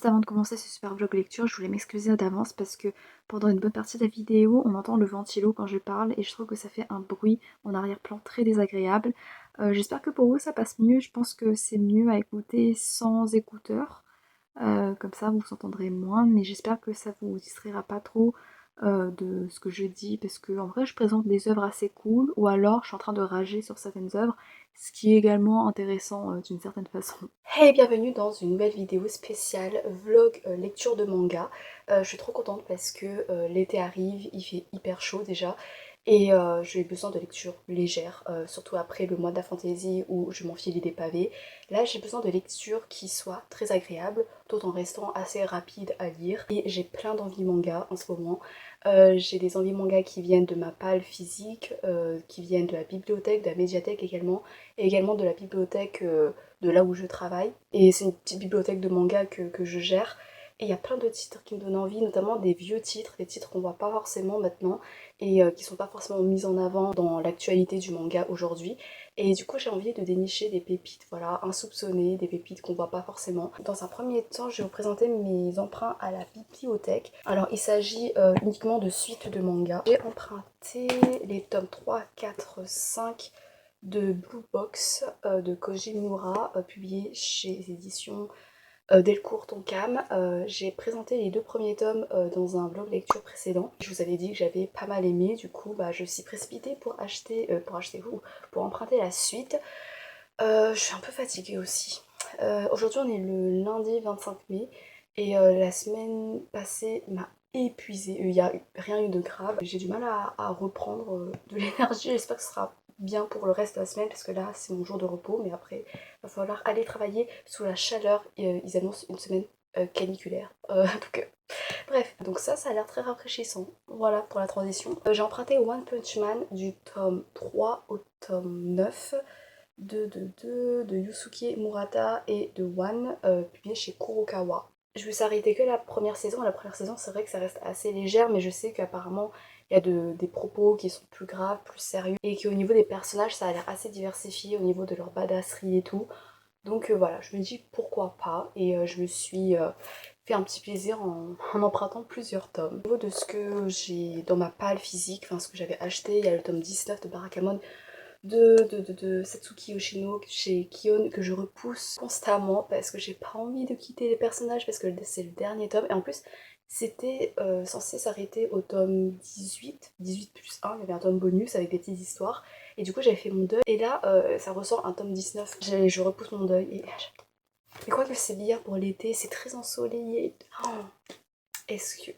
Juste avant de commencer ce super vlog lecture, je voulais m'excuser d'avance parce que pendant une bonne partie de la vidéo, on entend le ventilo quand je parle et je trouve que ça fait un bruit en arrière-plan très désagréable. J'espère que pour vous ça passe mieux, je pense que c'est mieux à écouter sans écouteurs. Comme ça vous entendrez moins, mais j'espère que ça vous distraira pas trop de ce que je dis, parce que en vrai je présente des œuvres assez cool, ou alors je suis en train de rager sur certaines œuvres, ce qui est également intéressant d'une certaine façon. Hey, bienvenue dans une nouvelle vidéo spéciale vlog lecture de manga. Je suis trop contente parce que l'été arrive, il fait hyper chaud déjà, et j'ai besoin de lecture légère, surtout après le mois de la fantaisie où je m'enfilais des pavés. Là j'ai besoin de lecture qui soit très agréable tout en restant assez rapide à lire, et j'ai plein d'envies manga en ce moment. J'ai des envies manga qui viennent de ma palle physique, qui viennent de la bibliothèque, de la médiathèque également, et également de la bibliothèque de là où je travaille. Et c'est une petite bibliothèque de manga que je gère. Et il y a plein de titres qui me donnent envie, notamment des vieux titres, des titres qu'on voit pas forcément maintenant et qui sont pas forcément mis en avant dans l'actualité du manga aujourd'hui. Et du coup j'ai envie de dénicher des pépites, voilà, insoupçonnées, des pépites qu'on voit pas forcément. Dans un premier temps, je vais vous présenter mes emprunts à la bibliothèque. Alors il s'agit uniquement de suites de manga. J'ai emprunté les tomes 3, 4, 5 de Blue Box de Koji Mura, publié chez les éditions Delcourt Tonkam. J'ai présenté les deux premiers tomes dans un vlog lecture précédent. Je vous avais dit que j'avais pas mal aimé, du coup bah, je suis précipitée pour emprunter la suite. Je suis un peu fatiguée aussi. Aujourd'hui on est le lundi 25 mai et la semaine passée m'a épuisée. Il n'y a rien eu de grave. J'ai du mal à reprendre de l'énergie. J'espère que ce sera bien pour le reste de la semaine parce que là c'est mon jour de repos, mais après il va falloir aller travailler sous la chaleur et ils annoncent une semaine caniculaire. Bref, donc ça a l'air très rafraîchissant. Voilà pour la transition. J'ai emprunté One Punch Man du tome 3 au tome 9 de Yusuke Murata et de One, publié chez Kurokawa. Je me suis arrêtée que la première saison. La première saison, c'est vrai que ça reste assez légère, mais je sais qu'apparemment, il y a des propos qui sont plus graves, plus sérieux, et qu'au niveau des personnages, ça a l'air assez diversifié au niveau de leur badasserie et tout. Donc voilà, je me dis pourquoi pas, et je me suis fait un petit plaisir en empruntant plusieurs tomes. Au niveau de ce que j'ai dans ma palle physique, enfin ce que j'avais acheté, il y a le tome 19 de Barakamon de Satsuki Yoshino chez Kion que je repousse constamment parce que j'ai pas envie de quitter les personnages, parce que c'est le dernier tome, et en plus c'était censé s'arrêter au tome 18 plus 1, il y avait un tome bonus avec des petites histoires, et du coup j'avais fait mon deuil, et là ça ressort un tome 19, je repousse mon deuil, et mais quoi que c'est bien pour l'été, c'est très ensoleillé. Oh, est-ce que...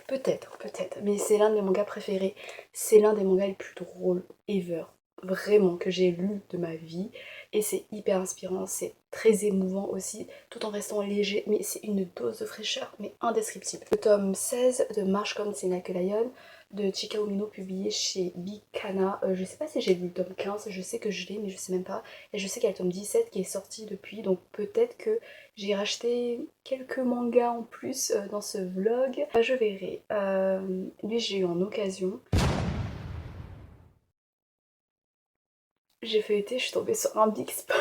peut-être, mais c'est l'un de mes mangas préférés. C'est l'un des mangas les plus drôles ever, vraiment, que j'ai lu de ma vie. Et c'est hyper inspirant, c'est très émouvant aussi, tout en restant léger, mais c'est une dose de fraîcheur, mais indescriptible. Le tome 16 de Marche comme Tsenake Lion de Chika Umino, publié chez Big Kana. Je sais pas si j'ai lu le tome 15, je sais que je l'ai, mais je sais même pas. Et je sais qu'il y a le tome 17 qui est sorti depuis, donc peut-être que j'ai racheté quelques mangas en plus dans ce vlog. Je verrai. Lui, j'ai eu en occasion. J'ai feuilleté, je suis tombée sur un big spoil.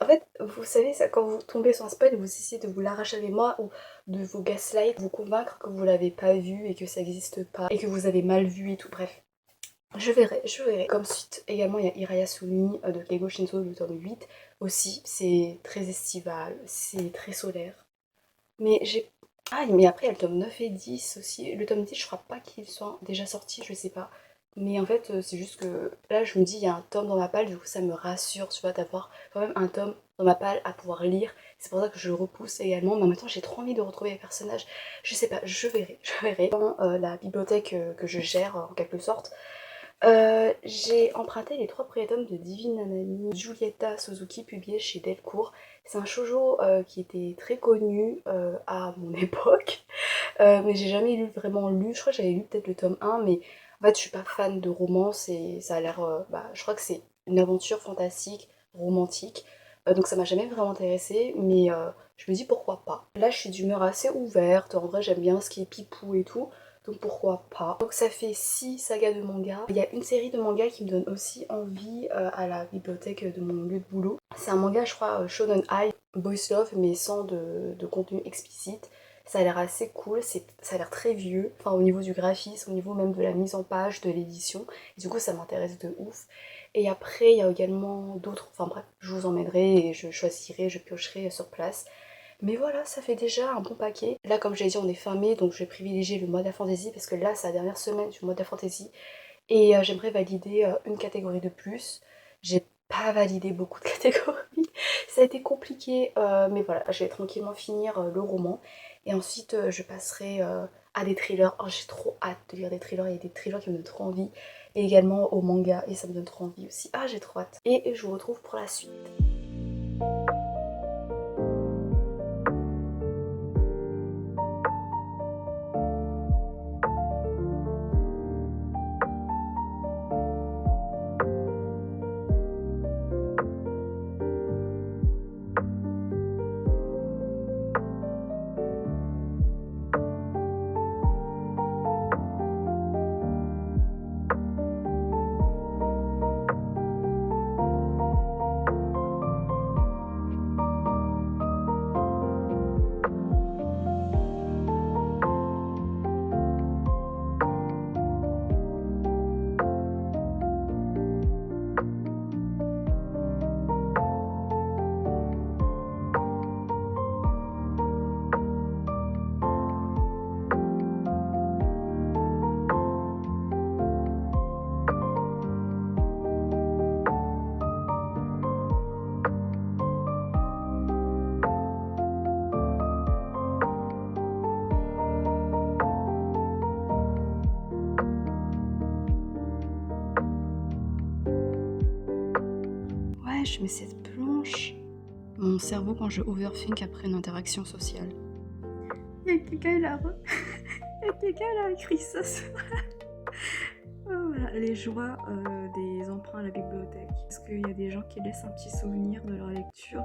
En fait, vous savez, ça, quand vous tombez sur un spoil, vous essayez de vous l'arracher avec moi ou de vous gaslight, vous convaincre que vous l'avez pas vu et que ça n'existe pas et que vous avez mal vu et tout. Bref, je verrai, je verrai. Comme suite, également, il y a Iraya Sumi de Keigo Shinso, le tome 8. Aussi, c'est très estival, c'est très solaire. Mais j'ai... Ah, mais après, il y a le tome 9 et 10 aussi. Le tome 10, je crois pas qu'il soit déjà sorti, je sais pas. Mais en fait, c'est juste que là, je me dis, il y a un tome dans ma palle, du coup, ça me rassure, tu vois, d'avoir quand même un tome dans ma palle à pouvoir lire. C'est pour ça que je le repousse également. Mais en même temps, j'ai trop envie de retrouver les personnages. Je sais pas, je verrai, je verrai. Dans la bibliothèque que je gère, en quelque sorte, j'ai emprunté les trois premiers tomes de Divine Nanami, Giulietta Suzuki, publié chez Delcourt. C'est un shoujo qui était très connu à mon époque, mais j'ai jamais vraiment lu. Je crois que j'avais lu peut-être le tome 1, mais en fait je suis pas fan de romance et ça a l'air... je crois que c'est une aventure fantastique, romantique, donc ça m'a jamais vraiment intéressée, mais je me dis pourquoi pas. Là je suis d'humeur assez ouverte, en vrai j'aime bien ce qui est pipou et tout, donc pourquoi pas. Donc ça fait 6 sagas de manga. Il y a une série de mangas qui me donne aussi envie à la bibliothèque de mon lieu de boulot. C'est un manga, je crois, Shonen Ai, Boys Love, mais sans de contenu explicite. Ça a l'air assez cool, ça a l'air très vieux, enfin au niveau du graphisme, au niveau même de la mise en page, de l'édition. Et du coup ça m'intéresse de ouf. Et après il y a également d'autres, enfin bref, je vous emmènerai et je choisirai, je piocherai sur place. Mais voilà, ça fait déjà un bon paquet. Là, comme j'ai dit, on est fin mai, donc je vais privilégier le mois de la fantasy parce que là, c'est la dernière semaine du mois de la fantasy. Et j'aimerais valider une catégorie de plus. J'ai pas validé beaucoup de catégories. Ça a été compliqué, mais voilà, je vais tranquillement finir le roman. Et ensuite, je passerai à des thrillers. Oh, j'ai trop hâte de lire des thrillers. Il y a des thrillers qui me donnent trop envie. Et également au manga, et ça me donne trop envie aussi. Ah, j'ai trop hâte. Et je vous retrouve pour la suite. Ouais, je mets cette planche. Mon cerveau quand je overthink après une interaction sociale. Il y a quelqu'un, il y a quelqu'un, il a écrit ça. Oh, voilà, les joies des emprunts à la bibliothèque. Est-ce qu'il y a des gens qui laissent un petit souvenir de leur lecture?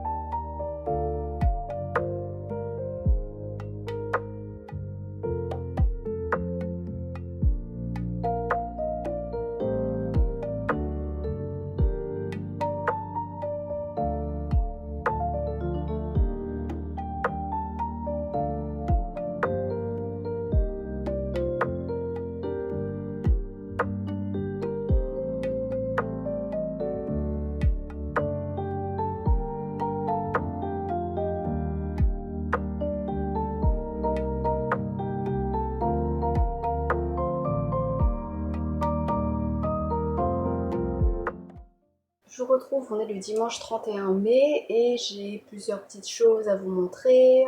Je vous retrouve, on est le dimanche 31 mai et j'ai plusieurs petites choses à vous montrer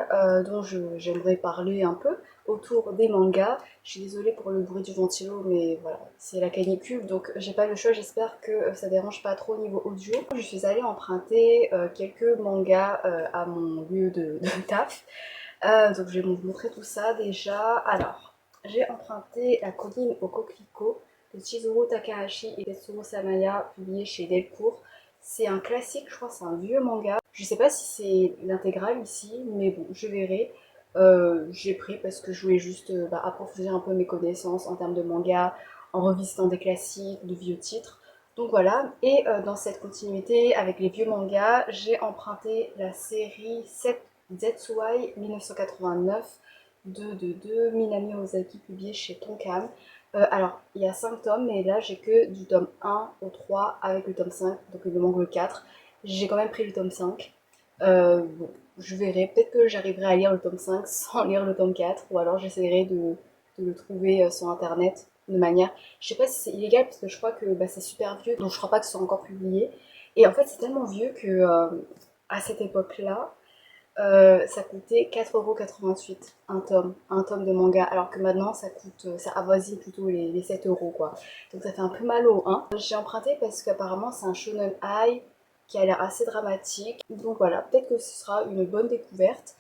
dont j'aimerais parler un peu autour des mangas. Je suis désolée pour le bruit du ventilo, mais voilà, c'est la canicule, donc j'ai pas le choix. J'espère que ça dérange pas trop au niveau audio. Je suis allée emprunter quelques mangas à mon lieu de taf. Donc je vais vous montrer tout ça déjà. Alors, j'ai emprunté La colline au coquelicot de Chizuru Takahashi et Tetsuro Samaya, publié chez Delcourt. C'est un classique, je crois, c'est un vieux manga. Je sais pas si c'est l'intégrale ici, mais bon, je verrai. J'ai pris parce que je voulais juste approfondir un peu mes connaissances en termes de manga, en revisitant des classiques, de vieux titres. Donc voilà, et dans cette continuité avec les vieux mangas, j'ai emprunté la série 7 Zetsuai 1989 de Minami Ozaki, publié chez Tonkam. Alors, il y a 5 tomes, mais là j'ai que du tome 1 au 3 avec le tome 5, donc il me manque le 4. J'ai quand même pris le tome 5. Bon, je verrai, peut-être que j'arriverai à lire le tome 5 sans lire le tome 4, ou alors j'essaierai de le trouver sur internet de manière. Je sais pas si c'est illégal, parce que je crois que c'est super vieux, donc je crois pas que ce soit encore publié. Et en fait, c'est tellement vieux que à cette époque-là, ça coûtait 4,88€ un tome de manga, alors que maintenant ça coûte, ça avoisine plutôt les 7 € quoi. Donc ça fait un peu mal au 1. J'ai emprunté parce qu'apparemment c'est un shonen high qui a l'air assez dramatique, donc voilà, peut-être que ce sera une bonne découverte.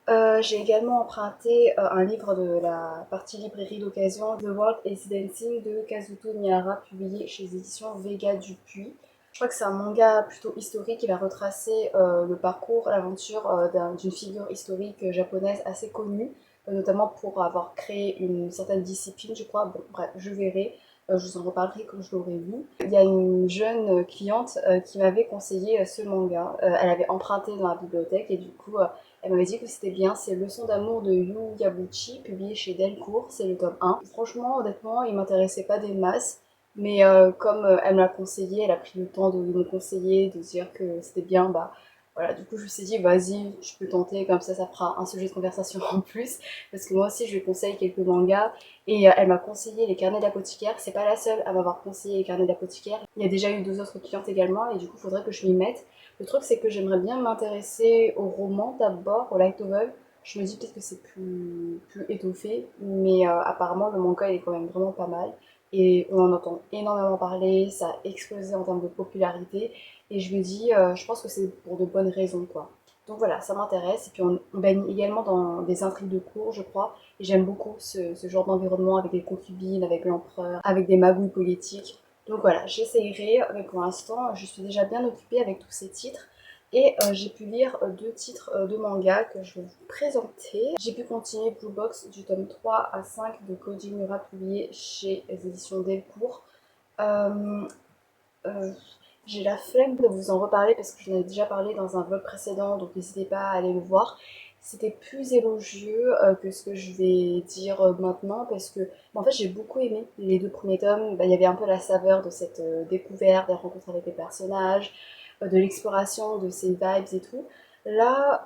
J'ai également emprunté un livre de la partie librairie d'occasion, The World is Dancing de Kazuto Miyahara, publié chez les éditions Vega Dupuis. Je crois que c'est un manga plutôt historique qui va retracer le parcours, l'aventure d'une figure historique japonaise assez connue, notamment pour avoir créé une certaine discipline, je crois. Bon, bref, je verrai. Je vous en reparlerai quand je l'aurai lu. Il y a une jeune cliente qui m'avait conseillé ce manga. Elle avait emprunté dans la bibliothèque et du coup, elle m'avait dit que c'était bien. C'est Leçon d'amour de Yu Yabuchi, publié chez Delcourt. C'est le tome 1. Franchement, honnêtement, il m'intéressait pas des masses. Mais comme elle me l'a conseillé, elle a pris le temps de me conseiller, de dire que c'était bien, bah voilà, du coup je me suis dit vas-y, je peux tenter, comme ça fera un sujet de conversation en plus, parce que moi aussi je lui conseille quelques mangas, et elle m'a conseillé les carnets d'apothicaire, c'est pas la seule à m'avoir conseillé les carnets d'apothicaire, il y a déjà eu deux autres clientes également, et du coup il faudrait que je m'y mette. Le truc c'est que j'aimerais bien m'intéresser au roman d'abord, au light novel, je me dis peut-être que c'est plus étoffé, mais apparemment le manga il est quand même vraiment pas mal. Et on en entend énormément parler, ça a explosé en termes de popularité. Et je me dis, je pense que c'est pour de bonnes raisons, quoi. Donc voilà, ça m'intéresse. Et puis on baigne également dans des intrigues de cour, je crois. Et j'aime beaucoup ce genre d'environnement avec les concubines, avec l'empereur, avec des magouilles politiques. Donc voilà, j'essayerai, mais pour l'instant, je suis déjà bien occupée avec tous ces titres. Et j'ai pu lire deux titres de manga que je vais vous présenter. J'ai pu continuer Blue Box du tome 3 à 5 de Koji Mura publié chez les éditions Delcourt. Euh, euh, j'ai la flemme de vous en reparler parce que j'en ai déjà parlé dans un vlog précédent, donc n'hésitez pas à aller le voir. C'était plus élogieux que ce que je vais dire maintenant parce que en fait j'ai beaucoup aimé les deux premiers tomes. Bah, il y avait un peu la saveur de cette découverte, des rencontres avec les personnages, de l'exploration de ces vibes et tout. Là,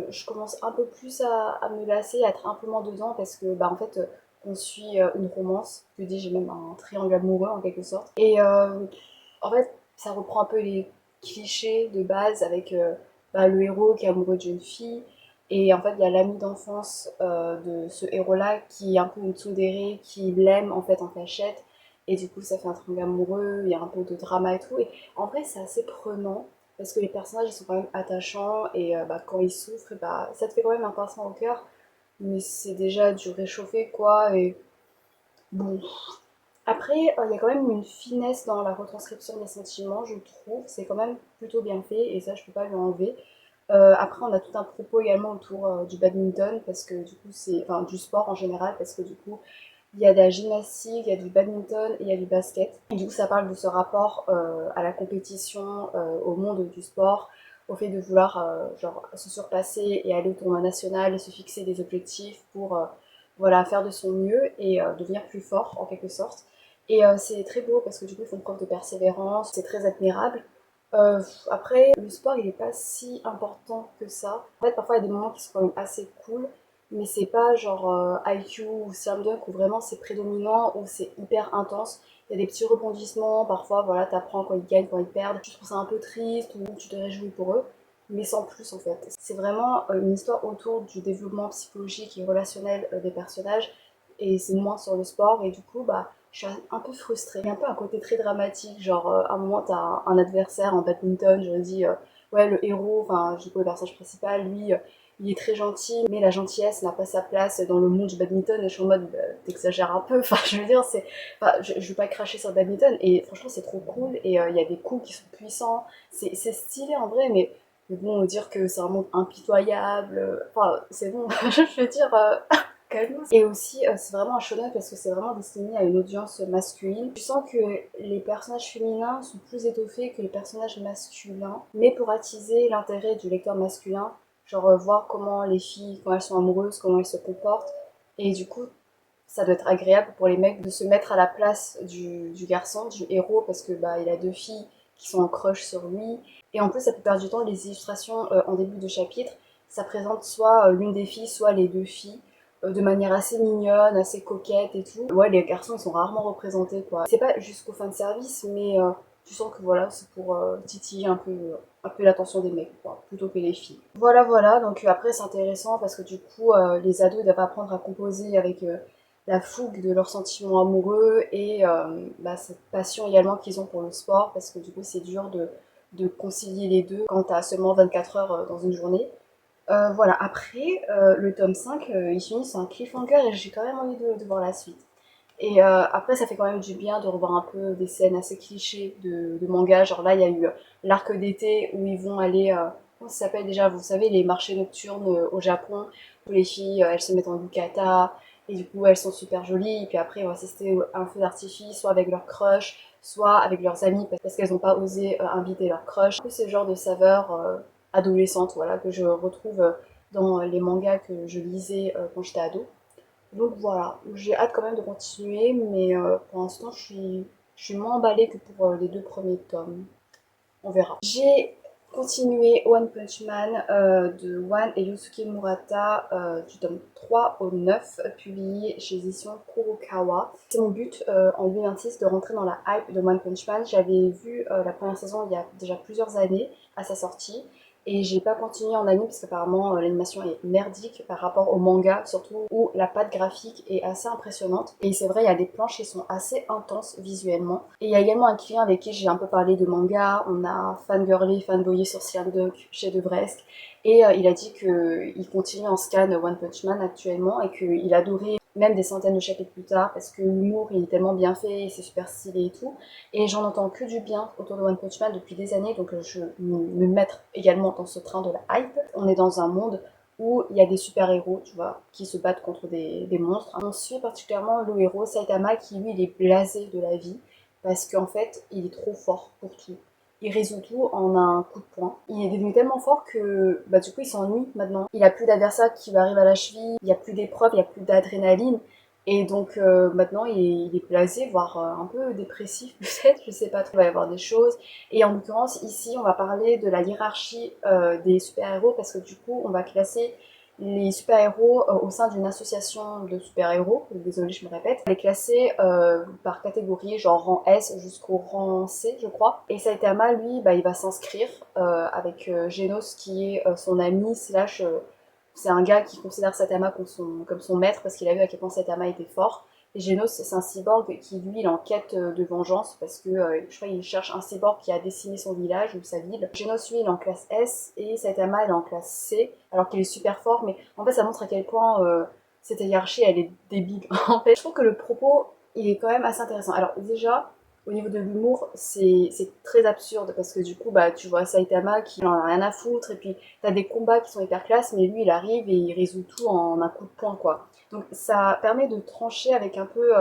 je commence un peu plus à me lasser, à être un peu moins dedans parce que bah, en fait on suit une romance. Je dis j'ai même un triangle amoureux en quelque sorte. Et en fait, ça reprend un peu les clichés de base avec bah, le héros qui est amoureux d'une fille. Et en fait, il y a l'ami d'enfance de ce héros-là qui est un peu une tsundere, qui l'aime en fait en cachette. Et du coup, ça fait un triangle amoureux, il y a un peu de drama et tout. Et en vrai, c'est assez prenant parce que les personnages ils sont quand même attachants et bah, quand ils souffrent, bah, ça te fait quand même un pincement au cœur. Mais c'est déjà du réchauffé quoi. Et bon, après, il y a quand même une finesse dans la retranscription des sentiments, je trouve. C'est quand même plutôt bien fait et ça, je peux pas lui enlever. Après, on a tout un propos également autour du badminton parce que du coup, c'est enfin du sport en général parce que du coup, il y a de la gymnastique, il y a du badminton et il y a du basket. Et du coup, ça parle de ce rapport à la compétition, au monde du sport, au fait de vouloir genre se surpasser et aller au tournoi national et se fixer des objectifs pour voilà faire de son mieux et devenir plus fort en quelque sorte. Et c'est très beau parce que du coup, ils font preuve de persévérance, c'est très admirable. Euh, Après, le sport, il est pas si important que ça. En fait, parfois, il y a des moments qui sont quand même assez cool, mais c'est pas genre IQ ou Slam Dunk où vraiment c'est prédominant, où c'est hyper intense. Il y a des petits rebondissements, parfois, voilà, t'apprends quand ils gagnent, quand ils perdent. Tu trouves ça un peu triste ou tu te réjouis pour eux, mais sans plus en fait. C'est vraiment une histoire autour du développement psychologique et relationnel des personnages, et c'est moins sur le sport, et du coup, bah je suis un peu frustrée. Il y a un peu un côté très dramatique, genre à un moment t'as un adversaire en badminton, je dis ouais le héros, enfin du coup le personnage principal, lui il est très gentil, mais la gentillesse n'a pas sa place dans le monde du badminton, et je suis en mode bah, t'exagères un peu, enfin je veux dire c'est, enfin, je veux pas cracher sur le badminton, et franchement c'est trop cool, et il y a des coups qui sont puissants, c'est stylé en vrai, mais bon dire que c'est un monde impitoyable, enfin c'est bon, je veux dire calme. Et aussi, c'est vraiment un shonen parce que c'est vraiment destiné à une audience masculine. Tu sens que les personnages féminins sont plus étoffés que les personnages masculins, mais pour attiser l'intérêt du lecteur masculin, genre voir comment les filles, quand elles sont amoureuses, comment elles se comportent. Et du coup, ça doit être agréable pour les mecs de se mettre à la place du garçon, du héros, parce que bah il a deux filles qui sont en crush sur lui. Et en plus, la plupart du temps, les illustrations en début de chapitre, ça présente soit l'une des filles, soit les deux filles, de manière assez mignonne, assez coquette et tout. Ouais, les garçons, ils sont rarement représentés, quoi. C'est pas jusqu'au fin de service, mais tu sens que voilà, c'est pour titiller un peu l'attention des mecs, quoi, plutôt que les filles. Voilà, voilà, donc après, c'est intéressant parce que du coup, les ados, ils doivent apprendre à composer avec la fougue de leurs sentiments amoureux et bah, cette passion également qu'ils ont pour le sport parce que du coup c'est dur de concilier les deux quand t'as seulement 24 heures dans une journée. Voilà, après le tome 5 il finit sur un cliffhanger et j'ai quand même envie de voir la suite. Et après ça fait quand même du bien de revoir un peu des scènes assez clichés de manga, genre là il y a eu l'arc d'été où ils vont aller comment ça s'appelle déjà, vous savez, les marchés nocturnes au Japon, où les filles, elles se mettent en yukata, et du coup, elles sont super jolies, et puis après, elles vont assister à un feu d'artifice, soit avec leur crush, soit avec leurs amis, parce qu'elles n'ont pas osé inviter leur crush. C'est ce genre de saveur adolescente, voilà, que je retrouve dans les mangas que je lisais quand j'étais ado. Donc voilà, j'ai hâte quand même de continuer, mais pour l'instant, je suis moins emballée que pour les deux premiers tomes. On verra. J'ai continué One Punch Man de One et Yusuke Murata du tome 3 au 9, publié chez édition Kurokawa. C'est mon but en 2026 de rentrer dans la hype de One Punch Man. J'avais vu la première saison il y a déjà plusieurs années à sa sortie. Et j'ai pas continué en anime parce qu'apparemment l'animation est merdique par rapport au manga, surtout où la patte graphique est assez impressionnante. Et c'est vrai, il y a des planches qui sont assez intenses visuellement. Et il y a également un client avec qui j'ai un peu parlé de manga, on a fangirlé, fanboyé sur Slam Dunk chez De Bresque. Et il a dit qu'il continue en scan One Punch Man actuellement et qu'il adorait même des centaines de chapitres plus tard parce que l'humour il est tellement bien fait, c'est super stylé et tout. Et j'en entends que du bien autour de One Punch Man depuis des années, donc je me mettre également dans ce train de la hype. On est dans un monde où il y a des super-héros, tu vois, qui se battent contre des monstres. On suit particulièrement le héros Saitama qui, lui, il est blasé de la vie parce qu'en fait, il est trop fort pour tout. Il résout tout en un coup de poing. Il est devenu tellement fort que bah, du coup il s'ennuie maintenant. Il a plus d'adversaires qui lui arrivent à la cheville, il n'y a plus d'épreuves, il n'y a plus d'adrénaline. Et donc maintenant il est blasé, voire un peu dépressif peut-être, je sais pas trop, il va y avoir des choses. Et en l'occurrence ici on va parler de la hiérarchie des super-héros parce que du coup on va classer les super-héros au sein d'une association de super-héros, désolé je me répète, elle est classée par catégorie, genre rang S jusqu'au rang C je crois. Et Saitama lui, bah, il va s'inscrire avec Genos qui est son ami slash c'est un gars qui considère Saitama comme son maître parce qu'il a vu à quel point Saitama était fort. Et Genos, c'est un cyborg qui, lui, il est en quête de vengeance parce que je crois qu'il cherche un cyborg qui a décimé son village ou sa ville. Genos, lui, il est en classe S et Saitama, il est en classe C, alors qu'il est super fort. Mais en fait, ça montre à quel point cette hiérarchie, elle est débile. En fait, je trouve que le propos, il est quand même assez intéressant. Alors, déjà, au niveau de l'humour, c'est très absurde parce que du coup, bah, tu vois Saitama qui en a rien à foutre et puis t'as des combats qui sont hyper classe, mais lui il arrive et il résout tout en un coup de poing quoi. Donc ça permet de trancher avec un peu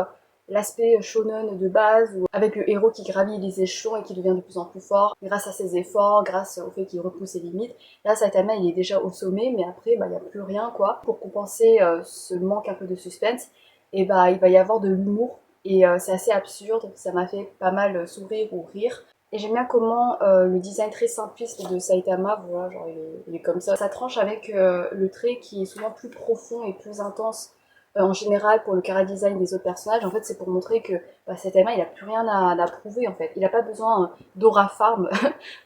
l'aspect shonen de base, ou avec le héros qui gravit les échelons et qui devient de plus en plus fort grâce à ses efforts, grâce au fait qu'il repousse ses limites. Là Saitama il est déjà au sommet, mais après bah, il n'y a plus rien quoi. Pour compenser ce manque un peu de suspense, et bah il va y avoir de l'humour et c'est assez absurde, ça m'a fait pas mal sourire ou rire. Et j'aime bien comment le design très simpliste de Saitama, voilà, genre il est comme ça tranche avec le trait qui est souvent plus profond et plus intense en général pour le chara-design des autres personnages. En fait, c'est pour montrer que bah, Saitama, il a plus rien à prouver en fait. Il n'a pas besoin d'aura farm,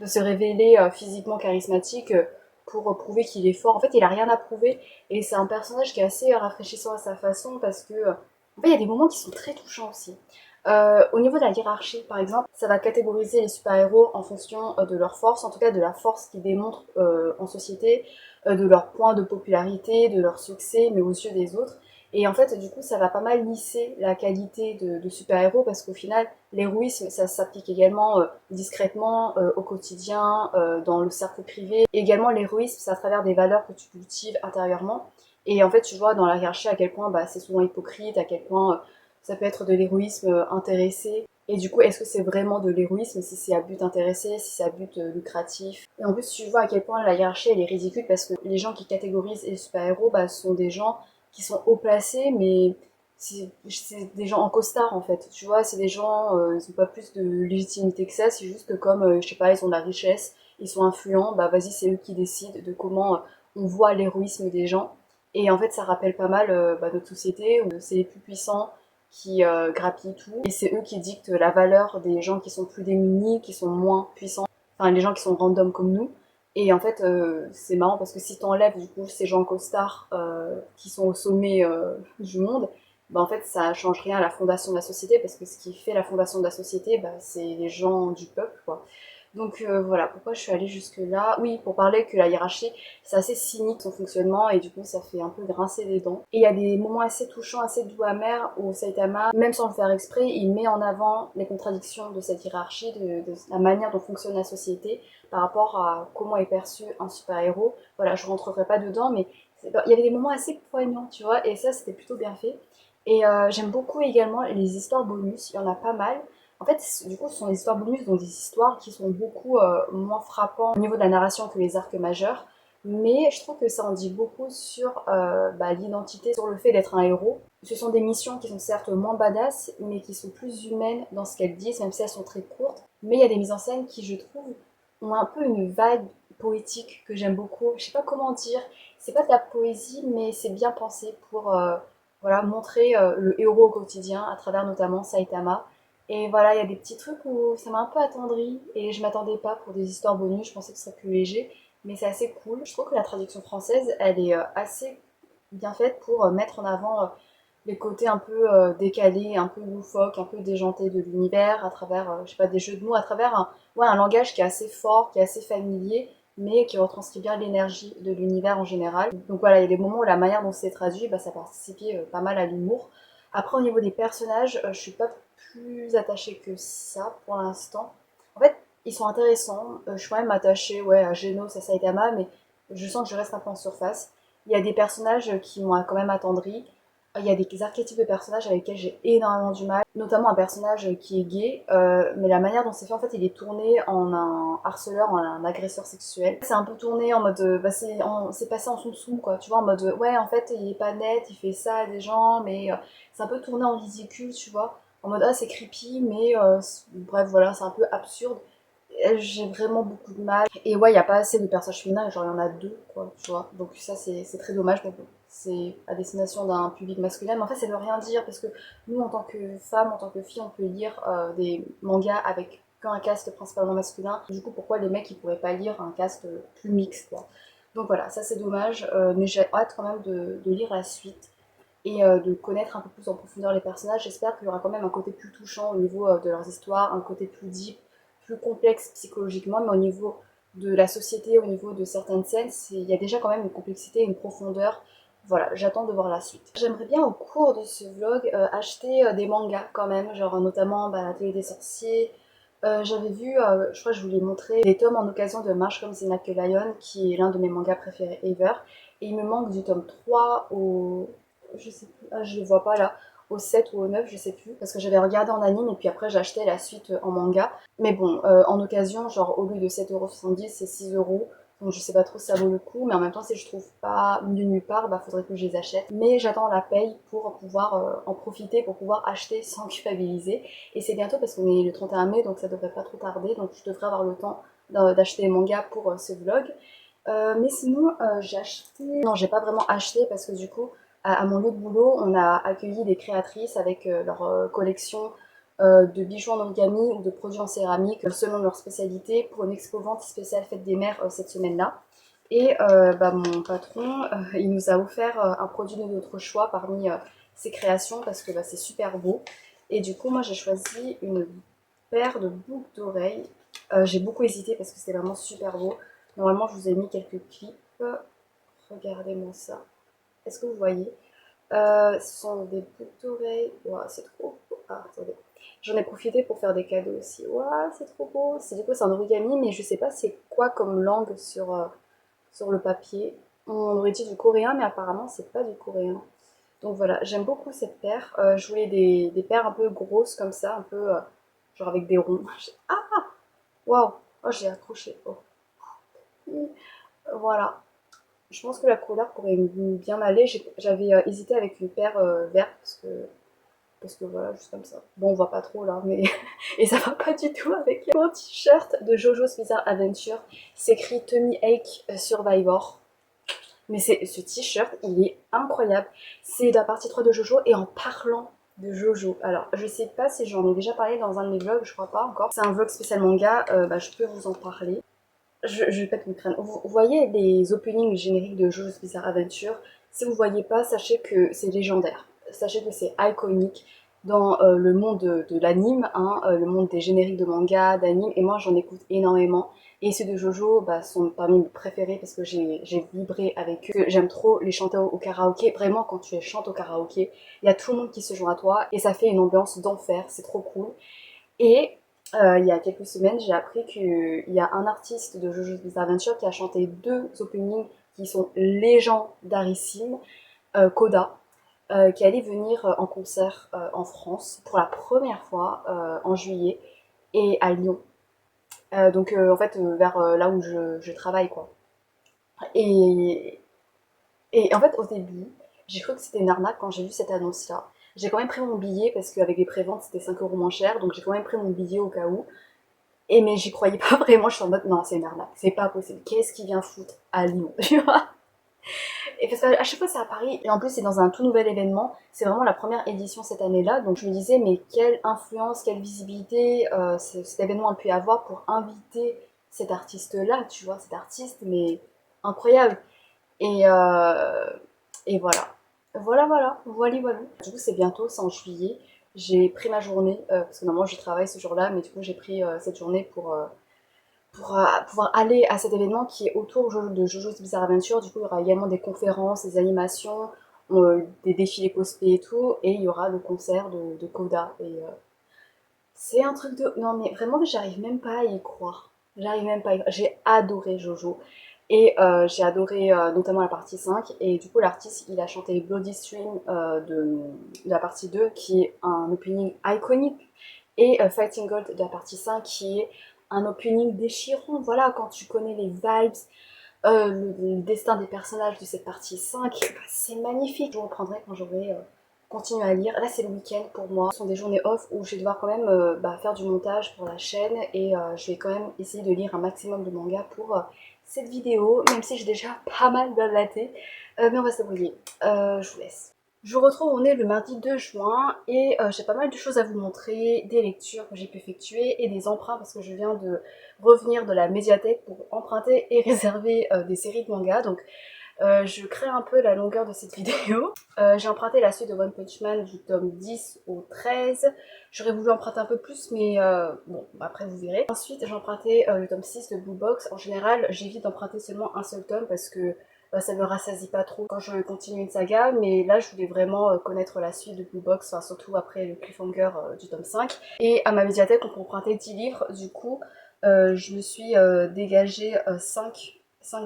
de se révéler physiquement charismatique pour prouver qu'il est fort. En fait, il a rien à prouver et c'est un personnage qui est assez rafraîchissant à sa façon parce que en fait, il y a des moments qui sont très touchants aussi. Au niveau de la hiérarchie, par exemple, ça va catégoriser les super-héros en fonction de leur force, en tout cas de la force qu'ils démontrent en société, de leur point de popularité, de leur succès, mais aux yeux des autres. Et en fait, du coup, ça va pas mal lisser la qualité de super-héros parce qu'au final, l'héroïsme, ça s'applique également discrètement au quotidien, dans le cercle privé. Et également, l'héroïsme, c'est à travers des valeurs que tu cultives intérieurement. Et en fait, tu vois dans la hiérarchie à quel point bah, c'est souvent hypocrite, à quel point ça peut être de l'héroïsme intéressé. Et du coup, est-ce que c'est vraiment de l'héroïsme si c'est à but intéressé, si c'est à but lucratif? Et en plus, tu vois à quel point la hiérarchie elle est ridicule parce que les gens qui catégorisent les super-héros bah, sont des gens qui sont haut placés, mais c'est des gens en costard en fait. Tu vois, c'est des gens, ils ont pas plus de légitimité que ça, c'est juste que comme, je sais pas, ils ont de la richesse, ils sont influents, bah vas-y, c'est eux qui décident de comment on voit l'héroïsme des gens. Et en fait, ça rappelle pas mal bah, notre société où c'est les plus puissants qui grappillent tout. Et c'est eux qui dictent la valeur des gens qui sont plus démunis, qui sont moins puissants, enfin les gens qui sont random comme nous. Et en fait, c'est marrant parce que si t'enlèves du coup ces gens costards qui sont au sommet du monde, bah en fait ça change rien à la fondation de la société parce que ce qui fait la fondation de la société, bah, c'est les gens du peuple quoi. Donc voilà, pourquoi je suis allée jusque là. Oui, pour parler que la hiérarchie, c'est assez cynique son fonctionnement et du coup ça fait un peu grincer les dents. Et il y a des moments assez touchants, assez doux amers où Saitama, même sans le faire exprès, il met en avant les contradictions de cette hiérarchie, de la manière dont fonctionne la société par rapport à comment est perçu un super-héros. Voilà, je rentrerai pas dedans, mais il y avait des moments assez poignants, tu vois, et ça c'était plutôt bien fait. Et j'aime beaucoup également les histoires bonus, il y en a pas mal. En fait, du coup, ce sont des histoires bonus, donc des histoires qui sont beaucoup moins frappantes au niveau de la narration que les arcs majeurs. Mais je trouve que ça en dit beaucoup sur l'identité, sur le fait d'être un héros. Ce sont des missions qui sont certes moins badass, mais qui sont plus humaines dans ce qu'elles disent, même si elles sont très courtes. Mais il y a des mises en scène qui, je trouve, ont un peu une vibe poétique que j'aime beaucoup. Je sais pas comment dire, c'est pas de la poésie, mais c'est bien pensé pour voilà, montrer le héros au quotidien à travers notamment Saitama. Et voilà, il y a des petits trucs où ça m'a un peu attendri et je m'attendais pas pour des histoires bonus, je pensais que ce serait plus léger, mais c'est assez cool. Je trouve que la traduction française, elle est assez bien faite pour mettre en avant les côtés un peu décalés, un peu loufoques, un peu déjantés de l'univers à travers, je sais pas, des jeux de mots, à travers un langage qui est assez fort, qui est assez familier, mais qui retranscrit bien l'énergie de l'univers en général. Donc voilà, il y a des moments où la manière dont c'est traduit, bah, ça participait pas mal à l'humour. Après, au niveau des personnages, je suis pas plus attachée que ça pour l'instant. En fait, ils sont intéressants. Je suis quand même attachée ouais, à Genos, à Saitama, mais je sens que je reste un peu en surface. Il y a des personnages qui m'ont quand même attendri. Il y a des archétypes de personnages avec lesquels j'ai énormément du mal, notamment un personnage qui est gay, mais la manière dont c'est fait, en fait, il est tourné en un harceleur, en un agresseur sexuel. C'est un peu tourné en mode, c'est passé en soum quoi, tu vois, en mode, ouais, en fait, il est pas net, il fait ça à des gens, mais c'est un peu tourné en ridicule, tu vois, en mode, ah, c'est creepy, mais bref, voilà, c'est un peu absurde. J'ai vraiment beaucoup de mal. Et ouais, il n'y a pas assez de personnages féminins, genre il y en a deux, quoi, tu vois. Donc ça, c'est très dommage, mais bon, c'est à destination d'un public masculin. Mais en fait, ça veut rien dire, parce que nous, en tant que femmes, en tant que filles, on peut lire des mangas avec qu'un cast principalement masculin. Du coup, pourquoi les mecs, ils pourraient pas lire un cast plus mixte, quoi. Donc voilà, ça c'est dommage, mais j'ai hâte quand même de lire la suite et de connaître un peu plus en profondeur les personnages. J'espère qu'il y aura quand même un côté plus touchant au niveau de leurs histoires, un côté plus deep, plus complexe psychologiquement, mais au niveau de la société, au niveau de certaines scènes, il y a déjà quand même une complexité, une profondeur. Voilà, j'attends de voir la suite. J'aimerais bien au cours de ce vlog acheter des mangas quand même, genre notamment La Télé des Sorciers. J'avais vu, je crois que je vous l'ai montré, des tomes en occasion de Marche comme Zena Lion, qui est l'un de mes mangas préférés ever. Et il me manque du tome 3 au, je sais plus, ah, je le vois pas là, au 7 ou au 9, je sais plus, parce que j'avais regardé en anime et puis après j'ai acheté la suite en manga. Mais bon, en occasion, genre au lieu de 7,70€, c'est 6€. Donc je sais pas trop si ça vaut le coup, mais en même temps, si je trouve pas mieux nulle part, bah faudrait que je les achète. Mais j'attends la paye pour pouvoir en profiter, pour pouvoir acheter sans culpabiliser. Et c'est bientôt parce qu'on est le 31 mai, donc ça devrait pas trop tarder, donc je devrais avoir le temps d'acheter les mangas pour ce vlog. Mais sinon, j'ai acheté. Non, j'ai pas vraiment acheté parce que du coup, à mon lieu de boulot, on a accueilli des créatrices avec leur collection de bijoux en origami ou de produits en céramique selon leur spécialité pour une expo-vente spéciale Fête des Mères cette semaine-là. Et mon patron, il nous a offert un produit de notre choix parmi ses créations parce que c'est super beau. Et du coup, moi, j'ai choisi une paire de boucles d'oreilles. J'ai beaucoup hésité parce que c'était vraiment super beau. Normalement, je vous ai mis quelques clips. Regardez-moi ça. Est-ce que vous voyez Ce sont des boucles d'oreilles. Waouh, c'est trop beau. Ah, attendez. J'en ai profité pour faire des cadeaux aussi. Waouh, c'est trop beau. Du coup, c'est un origami, mais je sais pas c'est quoi comme langue sur le papier. On aurait dit du coréen, mais apparemment, c'est pas du coréen. Donc voilà, j'aime beaucoup cette paire. Je voulais des paires un peu grosses comme ça, un peu genre avec des ronds. Ah, waouh! Oh, j'ai accroché. Oh. Voilà. Je pense que la couleur pourrait bien m'aller. J'avais hésité avec une paire verte parce que voilà, juste comme ça. Bon, on voit pas trop là, mais. Et ça va pas du tout avec mon t-shirt de JoJo's Bizarre Adventure. C'est écrit Tommy Hake Survivor. Mais ce t-shirt, il est incroyable. C'est de la partie 3 de JoJo et en parlant de JoJo. Alors, je sais pas si j'en ai déjà parlé dans un de mes vlogs, je crois pas encore. C'est un vlog spécial manga, je peux vous en parler. Je vais pète une crâne. Vous voyez les openings génériques de JoJo's Bizarre Adventure? Si vous voyez pas, sachez que c'est légendaire. Sachez que c'est iconique. dans le monde de l'anime, hein, le monde des génériques de manga, d'anime, et moi j'en écoute énormément. Et ceux de Jojo bah, sont parmi mes préférés parce que j'ai vibré avec eux. J'aime trop les chanter au karaoké. Vraiment, quand tu chantes au karaoké, il y a tout le monde qui se joint à toi et ça fait une ambiance d'enfer. C'est trop cool. Et il y a quelques semaines, j'ai appris qu'il y a un artiste de Jojo's Bizarre Adventure qui a chanté deux openings qui sont légendarissimes. Koda, qui allait venir en concert en France pour la première fois en juillet et à Lyon. Donc en fait vers là où je travaille quoi. Et, et en fait au début j'ai cru que c'était une arnaque quand j'ai vu cette annonce là. J'ai quand même pris mon billet parce qu'avec les préventes c'était 5 euros moins cher donc j'ai quand même pris mon billet au cas où. Et mais j'y croyais pas vraiment, je suis en mode non c'est une arnaque, c'est pas possible, qu'est-ce qu'il vient foutre à Lyon, tu vois. Et parce qu'à chaque fois c'est à Paris, et en plus c'est dans un tout nouvel événement, c'est vraiment la première édition cette année-là, donc je me disais mais quelle influence, quelle visibilité cet événement a pu avoir pour inviter cet artiste-là, tu vois, cet artiste, mais incroyable. Et, euh, et voilà. Voilà. Du coup c'est bientôt, c'est en juillet, j'ai pris ma journée, parce que normalement je travaille ce jour-là, mais du coup j'ai pris cette journée pour pouvoir aller à cet événement qui est autour de Jojo's Bizarre Adventure. Du coup, il y aura également des conférences, des animations, des défilés cosplay et tout, et il y aura le concert de Koda. Et c'est un truc de... Non mais vraiment, j'arrive même pas à y croire. J'arrive même pas à y croire. J'ai adoré Jojo. Et j'ai adoré notamment la partie 5. Et du coup, l'artiste, il a chanté Bloody Stream de la partie 2, qui est un opening iconique. Et Fighting Gold de la partie 5, qui est un opening déchirant. Voilà, quand tu connais les vibes, le destin des personnages de cette partie 5, bah, c'est magnifique. Je reprendrai quand j'aurai continué à lire. Là, c'est le week-end pour moi. Ce sont des journées off où je vais devoir quand même faire du montage pour la chaîne et je vais quand même essayer de lire un maximum de mangas pour cette vidéo, même si j'ai déjà pas mal blablaté. Mais on va se débrouiller. Je vous laisse. Je vous retrouve, on est le mardi 2 juin et j'ai pas mal de choses à vous montrer, des lectures que j'ai pu effectuer et des emprunts parce que je viens de revenir de la médiathèque pour emprunter et réserver des séries de mangas. Donc je crée un peu la longueur de cette vidéo. J'ai emprunté la suite de One Punch Man du tome 10 au 13. J'aurais voulu emprunter un peu plus mais bon, après vous verrez. Ensuite j'ai emprunté le tome 6 de Blue Box. En général j'évite d'emprunter seulement un seul tome parce que ça me rassasie pas trop quand je continue une saga, mais là je voulais vraiment connaître la suite de Blue Box, enfin, surtout après le cliffhanger du tome 5. Et à ma médiathèque on peut emprunter 10 livres, du coup je me suis dégagé 5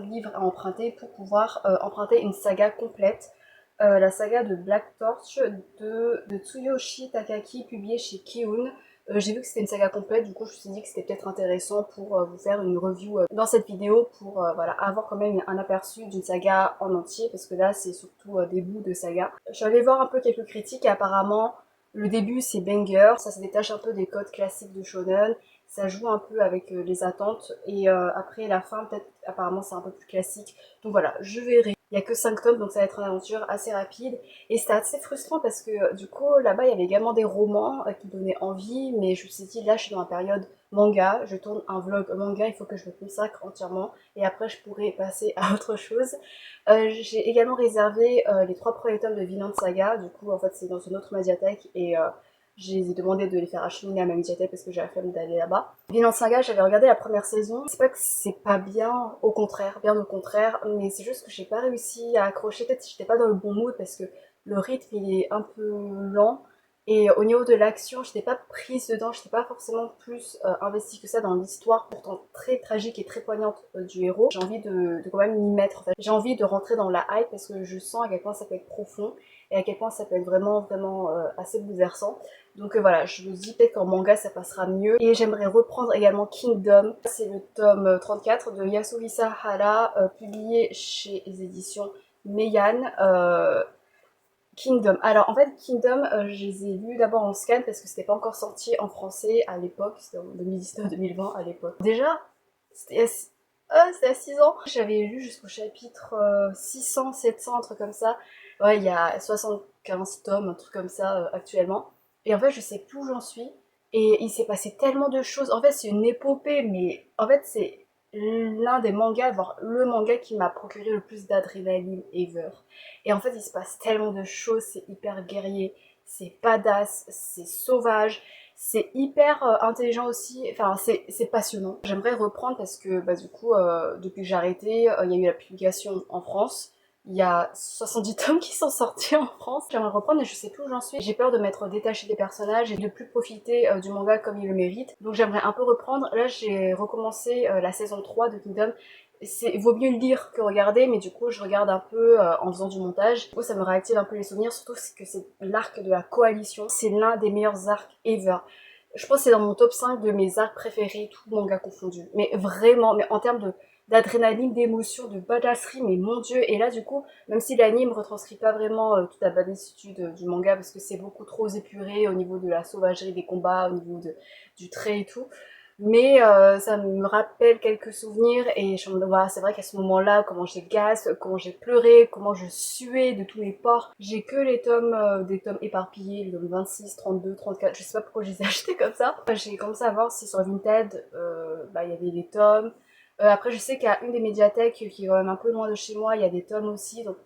livres à emprunter pour pouvoir emprunter une saga complète. La saga de Black Torch de Tsuyoshi Takaki, publiée chez Kiun. J'ai vu que c'était une saga complète, du coup je me suis dit que c'était peut-être intéressant pour vous faire une review dans cette vidéo pour voilà, avoir quand même un aperçu d'une saga en entier, parce que là c'est surtout des bouts de saga. Je suis allée voir un peu quelques critiques et apparemment le début c'est banger, ça se détache un peu des codes classiques de shonen, ça joue un peu avec les attentes et après la fin peut-être apparemment c'est un peu plus classique, donc voilà, je verrai. Il n'y a que 5 tomes donc ça va être une aventure assez rapide et c'était assez frustrant parce que du coup là-bas il y avait également des romans qui donnaient envie, mais je me suis dit là je suis dans la période manga, je tourne un vlog manga, il faut que je me consacre entièrement et après je pourrais passer à autre chose. J'ai également réservé les 3 premiers tomes de Vinland Saga, du coup en fait c'est dans une autre médiathèque et j'ai demandé de les faire acheminer à ma médiathèque parce que j'ai la flemme d'aller là-bas. Vinland Saga, j'avais regardé la première saison. C'est pas que c'est pas bien, au contraire, bien au contraire, mais c'est juste que j'ai pas réussi à accrocher. Peut-être que j'étais pas dans le bon mood parce que le rythme il est un peu lent. Et au niveau de l'action, j'étais pas prise dedans, j'étais pas forcément plus investie que ça dans l'histoire, pourtant très tragique et très poignante du héros. J'ai envie de quand même m'y mettre en fait. J'ai envie de rentrer dans la hype parce que je sens à quel point ça peut être profond et à quel point ça peut être vraiment assez bouleversant. Donc voilà, je me dis peut-être qu'en manga ça passera mieux. Et j'aimerais reprendre également Kingdom. C'est le tome 34 de Yasuhisa Hara, publié chez les éditions Meian. Kingdom. Alors en fait Kingdom, je les ai lus d'abord en scan parce que c'était pas encore sorti en français à l'époque, c'était en 2019-2020 à l'époque. Déjà, c'était c'était à 6 ans. J'avais lu jusqu'au chapitre 600, 700, un truc comme ça. Ouais, il y a 75 tomes, un truc comme ça actuellement. Et en fait, je sais plus où j'en suis. Et il s'est passé tellement de choses. En fait, c'est une épopée, mais en fait, c'est l'un des mangas, voire le manga qui m'a procuré le plus d'adrénaline ever. Et en fait, il se passe tellement de choses, c'est hyper guerrier, c'est badass, c'est sauvage, c'est hyper intelligent aussi, enfin c'est passionnant. J'aimerais reprendre parce que bah, du coup, depuis que j'ai arrêté, il y a eu la publication en France. Il y a 70 tomes qui sont sortis en France. J'aimerais reprendre mais je sais plus où j'en suis. J'ai peur de m'être détachée des personnages et de plus profiter du manga comme il le mérite. Donc j'aimerais un peu reprendre. Là j'ai recommencé la saison 3 de Kingdom. Vaut mieux le lire que regarder, mais du coup je regarde un peu en faisant du montage. Du coup ça me réactive un peu les souvenirs, surtout que c'est l'arc de la coalition. C'est l'un des meilleurs arcs ever. Je pense que c'est dans mon top 5 de mes arcs préférés, tout manga confondu. Mais vraiment, mais en termes d'adrénaline, d'émotion, de badasserie, mais mon dieu. Et là du coup, même si l'anime retranscrit pas vraiment toute la badassitude du manga, parce que c'est beaucoup trop épuré au niveau de la sauvagerie des combats, au niveau du trait et tout, mais ça me rappelle quelques souvenirs et je me dis, voilà, c'est vrai qu'à ce moment-là, comment j'ai gaz, comment j'ai pleuré, comment je suais de tous les pores. J'ai que les tomes, des tomes éparpillés, le tome 26, 32, 34, je sais pas pourquoi je les ai achetés comme ça. J'ai commencé à voir si sur Vinted, bah, il y avait les tomes. Après, je sais qu'il y a une des médiathèques qui est quand même un peu loin de chez moi, il y a des tomes aussi, donc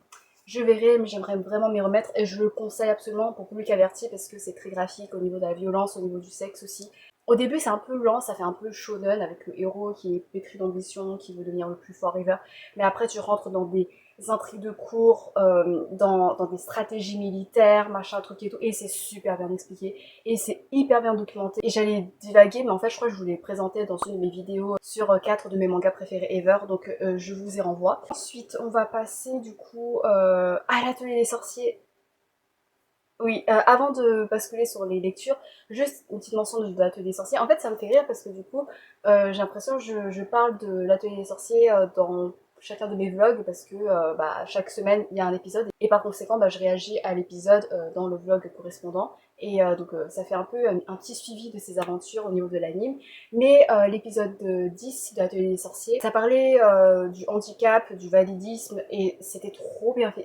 je verrai, mais j'aimerais vraiment m'y remettre et je le conseille absolument pour public averti parce que c'est très graphique au niveau de la violence, au niveau du sexe aussi. Au début, c'est un peu lent, ça fait un peu shonen avec le héros qui est pétri d'ambition, qui veut devenir le plus fort ever. Mais après, tu rentres dans des intrigues de cours, dans des stratégies militaires, machin, truc et tout. Et c'est super bien expliqué. Et c'est hyper bien documenté. Et j'allais divaguer, mais en fait, je crois que je vous l'ai présenté dans une de mes vidéos sur 4 de mes mangas préférés ever. Donc, je vous y renvoie. Ensuite, on va passer du coup à l'atelier des sorciers. Oui, avant de basculer sur les lectures, juste une petite mention de l'atelier des sorciers. En fait, ça me fait rire parce que du coup, j'ai l'impression que je parle de l'atelier des sorciers dans chacun de mes vlogs parce que bah, chaque semaine, il y a un épisode et par conséquent, bah, je réagis à l'épisode dans le vlog correspondant. Et donc, ça fait un peu un petit suivi de ces aventures au niveau de l'anime. Mais l'épisode 10 de l'atelier des sorciers, ça parlait du handicap, du validisme et c'était trop bien fait.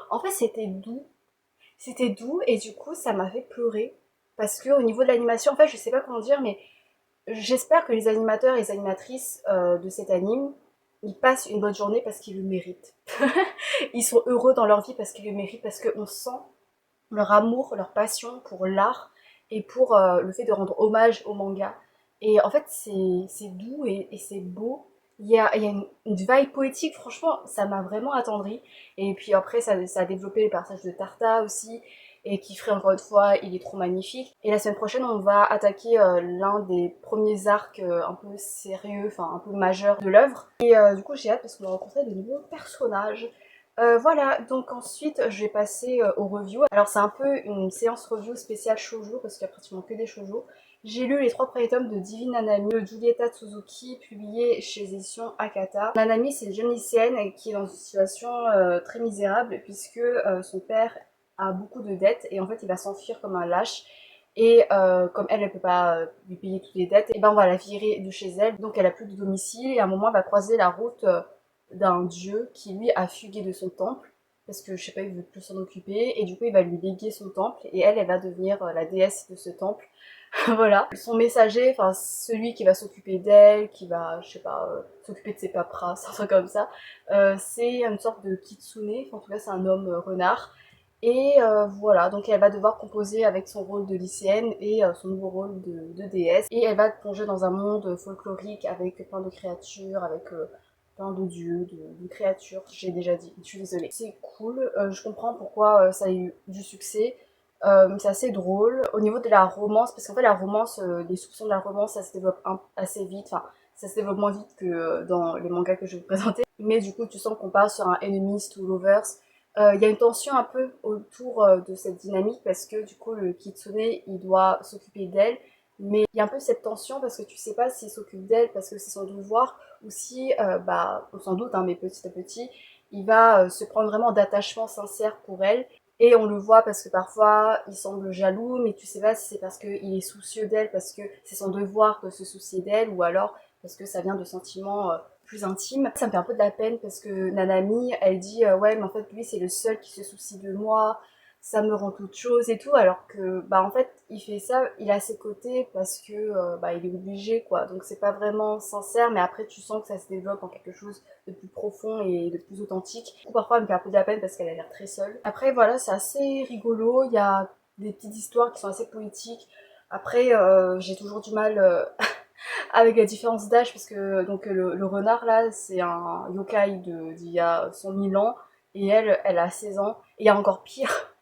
En fait, c'était doux et du coup ça m'a fait pleurer parce que au niveau de l'animation, en fait je sais pas comment dire mais j'espère que les animateurs et les animatrices de cet anime ils passent une bonne journée parce qu'ils le méritent. Ils sont heureux dans leur vie parce qu'ils le méritent, parce qu'on sent leur amour, leur passion pour l'art et pour le fait de rendre hommage au manga. Et en fait, c'est doux et c'est beau. Il y a une vibe poétique, franchement, ça m'a vraiment attendri. Et puis après, ça a développé les passages de Tarta aussi. Et qui ferait encore une fois, il est trop magnifique. Et la semaine prochaine, on va attaquer l'un des premiers arcs un peu sérieux, enfin un peu majeurs de l'œuvre. Et du coup, j'ai hâte parce qu'on va rencontrer de nouveaux personnages. Voilà, donc ensuite je vais passer au review. Alors c'est un peu une séance review spéciale shoujo parce qu'il y a pratiquement que des shoujo. J'ai lu les 3 premiers tomes de Divine Nanami de Julieta Tsuzuki, publié chez les éditions Akata. Nanami, c'est une jeune lycéenne qui est dans une situation très misérable puisque son père a beaucoup de dettes et en fait il va s'enfuir comme un lâche. Et comme elle ne peut pas lui payer toutes les dettes, et ben on va la virer de chez elle. Donc elle a plus de domicile et à un moment elle va croiser la route d'un dieu qui lui a fugué de son temple parce que je sais pas, il veut plus s'en occuper et du coup il va lui léguer son temple et elle va devenir la déesse de ce temple. Voilà, son messager, enfin celui qui va s'occuper d'elle, qui va, je sais pas, s'occuper de ses paperasses, un truc comme ça, c'est une sorte de kitsune, enfin, en tout cas c'est un homme renard. Et voilà, donc elle va devoir composer avec son rôle de lycéenne et son nouveau rôle de déesse. Et elle va plonger dans un monde folklorique avec plein de créatures, avec plein de dieux, de créatures, j'ai déjà dit, je suis désolée. C'est cool, je comprends pourquoi ça a eu du succès. C'est assez drôle. Au niveau de la romance, parce qu'en fait la romance, les soupçons de la romance, ça se développe assez vite, enfin ça se développe moins vite que dans les mangas que je vais vous présenter. Mais du coup tu sens qu'on part sur un enemies to lovers. Il y a une tension un peu autour de cette dynamique parce que du coup le kitsune il doit s'occuper d'elle, mais il y a un peu cette tension parce que tu sais pas s'il s'occupe d'elle parce que c'est son devoir ou si, bah, on s'en doute, hein, mais petit à petit, il va se prendre vraiment d'attachement sincère pour elle. Et on le voit parce que parfois il semble jaloux, mais tu sais pas si c'est parce qu'il est soucieux d'elle, parce que c'est son devoir de se soucier d'elle, ou alors parce que ça vient de sentiments plus intimes. Ça me fait un peu de la peine parce que Nanami, elle dit ouais mais en fait lui c'est le seul qui se soucie de moi, ça me rend toute chose et tout, alors que bah en fait il fait ça, il est à ses côtés parce que bah il est obligé quoi, donc c'est pas vraiment sincère, mais après tu sens que ça se développe en quelque chose de plus profond et de plus authentique. Du coup, parfois elle me fait un peu de la peine parce qu'elle a l'air très seule. Après voilà, c'est assez rigolo, il y a des petites histoires qui sont assez poétiques. Après, j'ai toujours du mal avec la différence d'âge parce que donc le renard là, c'est un yokai d'il y a 100 000 ans et elle a 16 ans. Et il y a encore pire,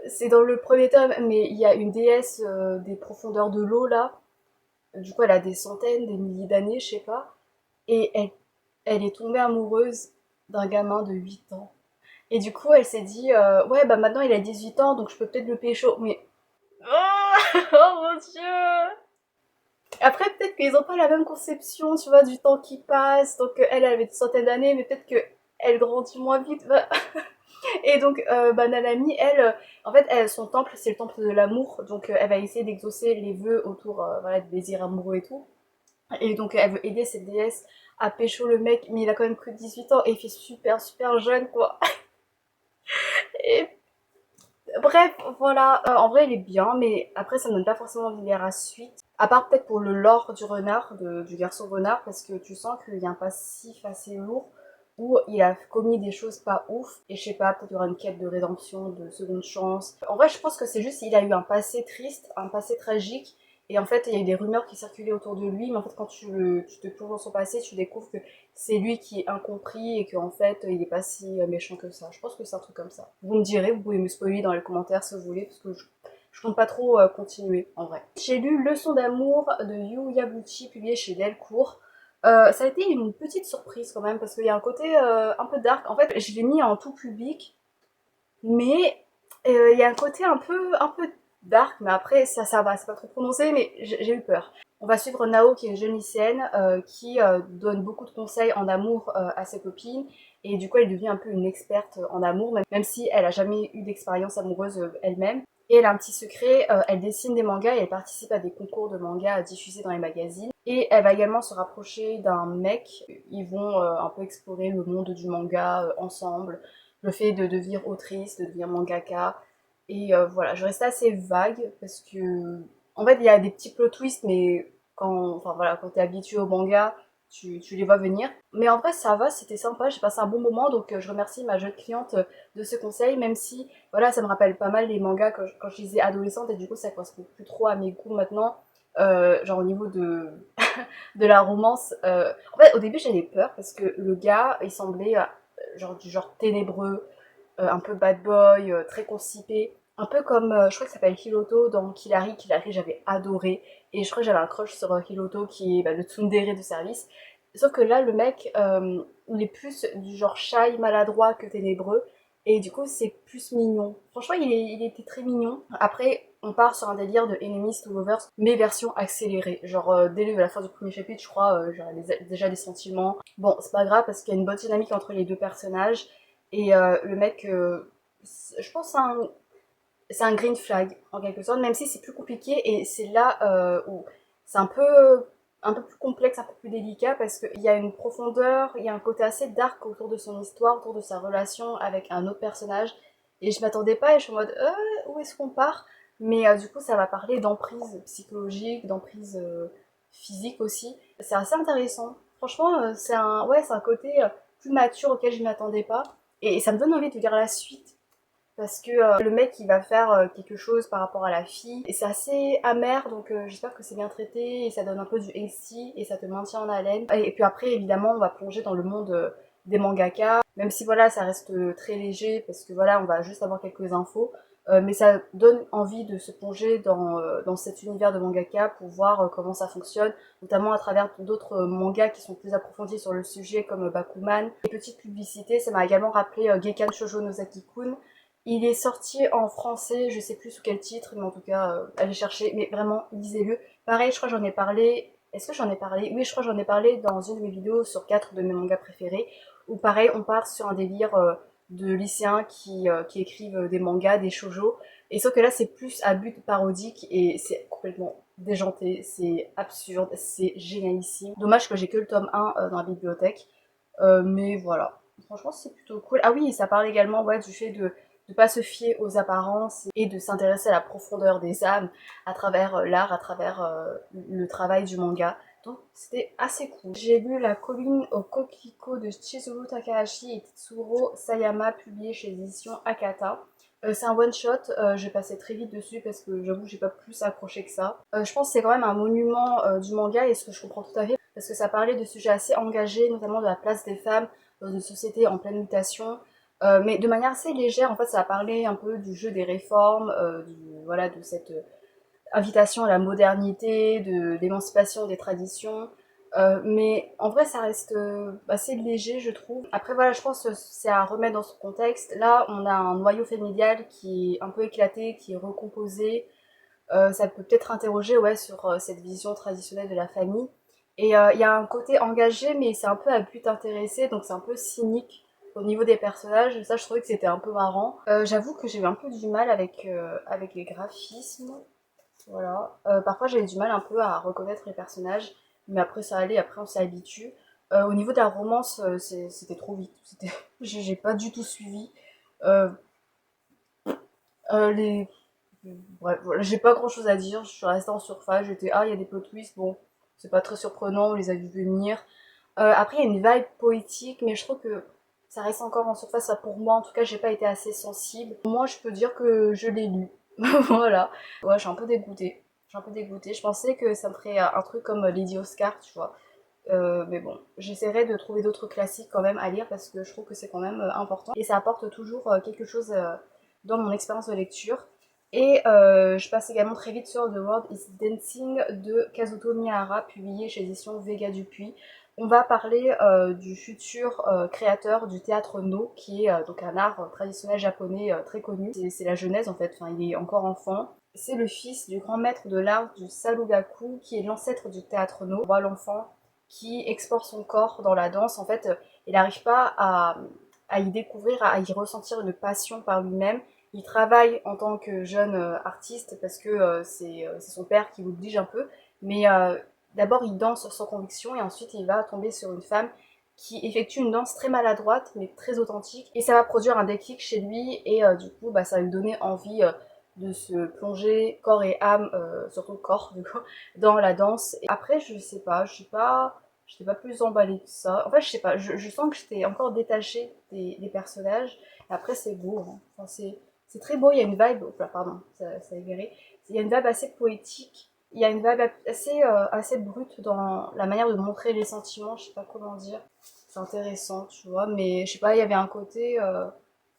c'est dans le premier tome, mais il y a une déesse des profondeurs de l'eau là. Du coup, elle a des centaines, des milliers d'années, je sais pas. Et elle est tombée amoureuse d'un gamin de 8 ans. Et du coup, elle s'est dit, ouais, bah maintenant il a 18 ans, donc je peux peut-être le pécho. Mais. Oh, oh mon dieu! Après, peut-être qu'ils n'ont pas la même conception, tu vois, du temps qui passe. Donc, elle avait une centaine d'années, mais peut-être qu'elle grandit moins vite. Et donc, bah, Nanami, en fait, son temple, c'est le temple de l'amour. Donc, elle va essayer d'exaucer les vœux autour voilà, des désirs amoureux et tout. Et donc, elle veut aider cette déesse à pécho le mec, mais il a quand même que 18 ans et il fait super, super jeune, quoi. Et bref, voilà. En vrai, il est bien, mais après, ça me donne pas forcément envie de lire la suite. À part peut-être pour le lore du renard, du garçon renard, parce que tu sens qu'il y a un passif assez lourd où il a commis des choses pas ouf. Et je sais pas, peut-être il y aura une quête de rédemption, de seconde chance. En vrai, je pense que c'est juste qu'il a eu un passé triste, un passé tragique. Et en fait, il y a eu des rumeurs qui circulaient autour de lui, mais en fait, quand tu te plonges dans son passé, tu découvres que c'est lui qui est incompris et qu'en fait il est pas si méchant que ça. Je pense que c'est un truc comme ça. Vous me direz, vous pouvez me spoiler dans les commentaires si vous voulez, parce que je compte pas trop continuer en vrai. J'ai lu Leçon d'amour de Yu Yabuchi, publié chez Delcourt. Ça a été une petite surprise quand même, parce qu'il y a un côté un peu dark. En fait, je l'ai mis en tout public, mais il y a un côté un peu dark, mais après ça va, c'est pas trop prononcé, mais j'ai eu peur. On va suivre Nao, qui est une jeune lycéenne qui donne beaucoup de conseils en amour à ses copines, et du coup elle devient un peu une experte en amour, même si elle a jamais eu d'expérience amoureuse elle-même. Et elle a un petit secret, elle dessine des mangas et elle participe à des concours de mangas diffusés dans les magazines. Et elle va également se rapprocher d'un mec, ils vont un peu explorer le monde du manga ensemble, le fait de devenir autrice, de devenir mangaka. Et voilà, je reste assez vague parce que, en fait, il y a des petits plot twists, mais enfin voilà, quand t'es habitué au manga, tu les vois venir. Mais en vrai, ça va, c'était sympa, j'ai passé un bon moment, donc je remercie ma jeune cliente de ce conseil, même si, voilà, ça me rappelle pas mal les mangas quand je lisais adolescente, et du coup, ça correspond plus trop à mes goûts maintenant. Genre au niveau de la romance. En fait, au début, j'avais peur parce que le gars, il semblait genre du genre ténébreux, un peu bad boy, très constipé. Un peu comme, je crois que ça s'appelle Hiloto dans Killary. Killary, j'avais adoré. Et je crois que j'avais un crush sur Hiloto qui est bah, le tsundere de service. Sauf que là, le mec, il est plus du genre shy, maladroit que ténébreux. Et du coup, c'est plus mignon. Franchement, il était très mignon. Après, on part sur un délire de enemies to lovers, mais version accélérée. Genre, dès la fin du premier chapitre, je crois, j'aurais déjà des sentiments. Bon, c'est pas grave parce qu'il y a une bonne dynamique entre les deux personnages. Et le mec, je pense c'est un green flag en quelque sorte, même si c'est plus compliqué et c'est là où c'est un peu plus complexe, un peu plus délicat parce qu'il y a une profondeur, il y a un côté assez dark autour de son histoire, autour de sa relation avec un autre personnage. Et je m'attendais pas et je suis en mode où est-ce qu'on part? Mais du coup, ça va parler d'emprise psychologique, d'emprise physique aussi. C'est assez intéressant. Franchement, c'est un côté plus mature auquel je m'attendais pas. Et ça me donne envie de lire la suite parce que le mec il va faire quelque chose par rapport à la fille et c'est assez amer donc j'espère que c'est bien traité et ça donne un peu du healthy et ça te maintient en haleine. Et puis après évidemment on va plonger dans le monde des mangaka, même si voilà ça reste très léger parce que voilà on va juste avoir quelques infos. Mais ça donne envie de se plonger dans cet univers de mangaka pour voir comment ça fonctionne, notamment à travers d'autres mangas qui sont plus approfondis sur le sujet comme Bakuman. Et petite publicité, ça m'a également rappelé Gekan Shoujo Nozaki-kun. Il est sorti en français, je sais plus sous quel titre, mais en tout cas, allez chercher, mais vraiment, lisez-le. Pareil, je crois que j'en ai parlé, est-ce que j'en ai parlé? Oui, je crois que j'en ai parlé dans une de mes vidéos sur 4 de mes mangas préférés, où pareil, on part sur un délire de lycéens qui écrivent des mangas, des shoujo, et sauf que là, c'est plus à but parodique, et c'est complètement déjanté, c'est absurde, c'est génialissime. Dommage que j'ai que le tome 1 dans la bibliothèque, mais voilà. Franchement, c'est plutôt cool. Ah oui, ça parle également ouais, du fait de ne pas se fier aux apparences et de s'intéresser à la profondeur des âmes à travers l'art, à travers le travail du manga. Donc c'était assez cool. J'ai lu La colline au coquelicot de Chizuru Takahashi et Tetsuro Sayama, publié chez l'édition Akata. C'est un one shot, j'ai passé très vite dessus parce que j'avoue j'ai pas plus accroché que ça. Je pense que c'est quand même un monument du manga et ce que je comprends tout à fait parce que ça parlait de sujets assez engagés, notamment de la place des femmes dans une société en pleine mutation. Mais de manière assez légère, en fait ça a parlé un peu du jeu des réformes, voilà, de cette invitation à la modernité, de l'émancipation des traditions. Mais en vrai, ça reste assez léger, je trouve. Après, voilà, je pense que c'est à remettre dans ce contexte. Là, on a un noyau familial qui est un peu éclaté, qui est recomposé. Ça peut peut-être interroger ouais, sur cette vision traditionnelle de la famille. Et il y a un côté engagé, mais c'est un peu à but intéressé, donc c'est un peu cynique au niveau des personnages. Ça, je trouvais que c'était un peu marrant. J'avoue que j'ai eu un peu du mal avec les graphismes. Voilà. Parfois j'avais du mal un peu à reconnaître les personnages, mais après ça allait, après on s'habitue. Au niveau de la romance, c'était trop vite. J'ai pas du tout suivi. Euh, les... Bref, voilà, j'ai pas grand chose à dire, je suis restée en surface, j'étais il y a des plot twists, bon, c'est pas très surprenant, on les a vus venir. Après il y a une vibe poétique, mais je trouve que ça reste encore en surface, ça pour moi en tout cas j'ai pas été assez sensible. Moi je peux dire que je l'ai lu. Voilà. Ouais, je suis un peu dégoûtée. Je suis un peu dégoûtée. Je pensais que ça me ferait un truc comme Lady Oscar, tu vois. Mais bon, j'essaierai de trouver d'autres classiques quand même à lire parce que je trouve que c'est quand même important. Et ça apporte toujours quelque chose dans mon expérience de lecture. Et je passe également très vite sur The World is Dancing de Kazuto Miyahara, publié chez édition Vega Dupuis. On va parler du futur créateur du théâtre No, qui est donc un art traditionnel japonais très connu. C'est la genèse en fait, enfin, il est encore enfant. C'est le fils du grand maître de l'art du Sarugaku, qui est l'ancêtre du théâtre No. On voit l'enfant qui explore son corps dans la danse. En fait, il n'arrive pas à y découvrir, à y ressentir une passion par lui-même. Il travaille en tant que jeune artiste parce que c'est son père qui l'oblige un peu. Mais d'abord, il danse sans conviction et ensuite, il va tomber sur une femme qui effectue une danse très maladroite mais très authentique. Et ça va produire un déclic chez lui et du coup, bah, ça va lui donner envie de se plonger corps et âme, surtout corps du coup, dans la danse. Et après, je sais pas, j'étais pas plus emballée que ça. En fait, je sais pas, je sens que j'étais encore détachée des personnages. Et après, c'est beau, hein. Enfin, c'est très beau, il y a une vibe, oh là, pardon, ça a égaré. Il y a une vibe assez poétique, il y a une vibe assez brute dans la manière de montrer les sentiments, je sais pas comment dire. C'est intéressant, tu vois, mais je sais pas, il y avait un côté...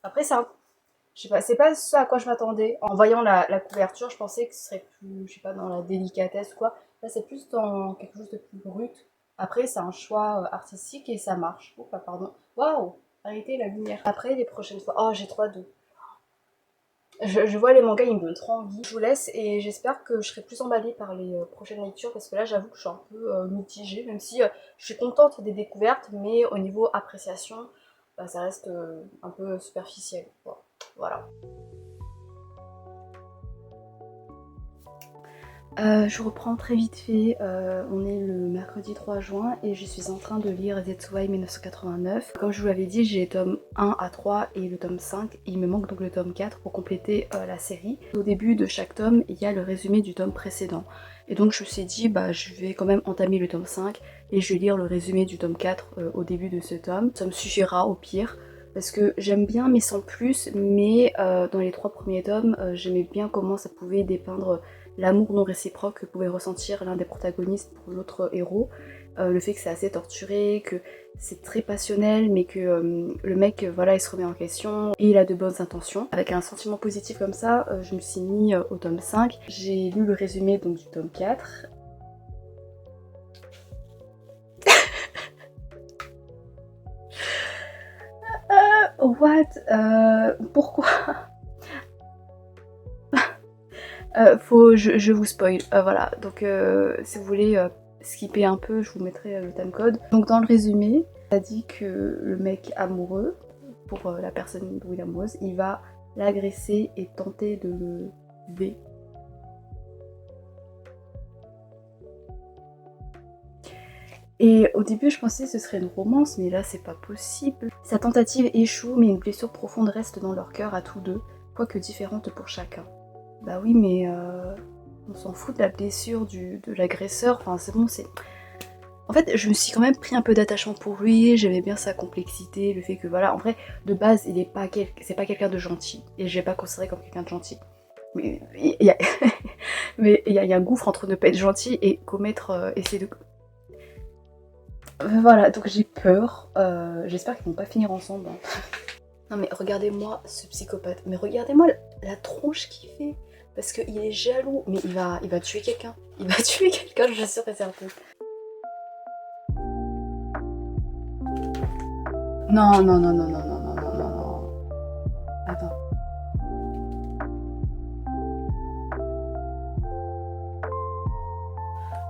Après, je sais pas, c'est pas ce à quoi je m'attendais. En voyant la couverture, je pensais que ce serait plus, je sais pas, dans la délicatesse ou quoi. Là, c'est plus dans quelque chose de plus brut. Après, c'est un choix artistique et ça marche. Oh, pardon. Waouh! Arrêtez la lumière. Après, les prochaines fois. Oh, j'ai trop hâte de je vois les mangas, ils me donnent trop envie. Je vous laisse et j'espère que je serai plus emballée par les prochaines lectures parce que là, j'avoue que je suis un peu mitigée, même si je suis contente des découvertes, mais au niveau appréciation, bah, ça reste un peu superficiel, quoi. Voilà. Je reprends très vite fait, on est le mercredi 3 juin et je suis en train de lire Zetsuai 1989. Comme je vous l'avais dit, j'ai les tomes 1 à 3 et le tome 5, et il me manque donc le tome 4 pour compléter la série. Au début de chaque tome, il y a le résumé du tome précédent. Et donc je me suis dit, bah je vais quand même entamer le tome 5 et je vais lire le résumé du tome 4 au début de ce tome. Ça me suffira au pire. Parce que j'aime bien mais sans plus, mais dans les 3 premiers tomes, j'aimais bien comment ça pouvait dépeindre l'amour non réciproque que pouvait ressentir l'un des protagonistes pour l'autre héros, le fait que c'est assez torturé, que c'est très passionnel, mais que le mec, voilà, il se remet en question et il a de bonnes intentions. Avec un sentiment positif comme ça, je me suis mis au tome 5. J'ai lu le résumé donc du tome 4. What Pourquoi je vous spoil, voilà, donc si vous voulez skipper un peu, je vous mettrai le timecode. Donc dans le résumé, ça dit que le mec amoureux, pour la personne dont il est amoureuse, il va l'agresser et tenter de le tuer. Et au début je pensais que ce serait une romance, mais là c'est pas possible. Sa tentative échoue, mais une blessure profonde reste dans leur cœur à tous deux, quoique différente pour chacun. Bah oui, mais on s'en fout de la blessure de l'agresseur, enfin c'est bon, c'est... En fait, je me suis quand même pris un peu d'attachement pour lui, j'aimais bien sa complexité, le fait que voilà, en vrai, de base, il est pas c'est pas quelqu'un de gentil, et je l'ai pas considéré comme quelqu'un de gentil. Mais il y a, mais il y a un gouffre entre ne pas être gentil et commettre, essayer de... Voilà, donc j'ai peur, j'espère qu'ils vont pas finir ensemble. Hein. Non mais regardez-moi ce psychopathe, mais regardez-moi la tronche qu'il fait, parce qu'il est jaloux, mais il va tuer quelqu'un, il va tuer quelqu'un, je suis sûre et certaine. Non, non, non, non, non, non, non, non, non, non. Attends.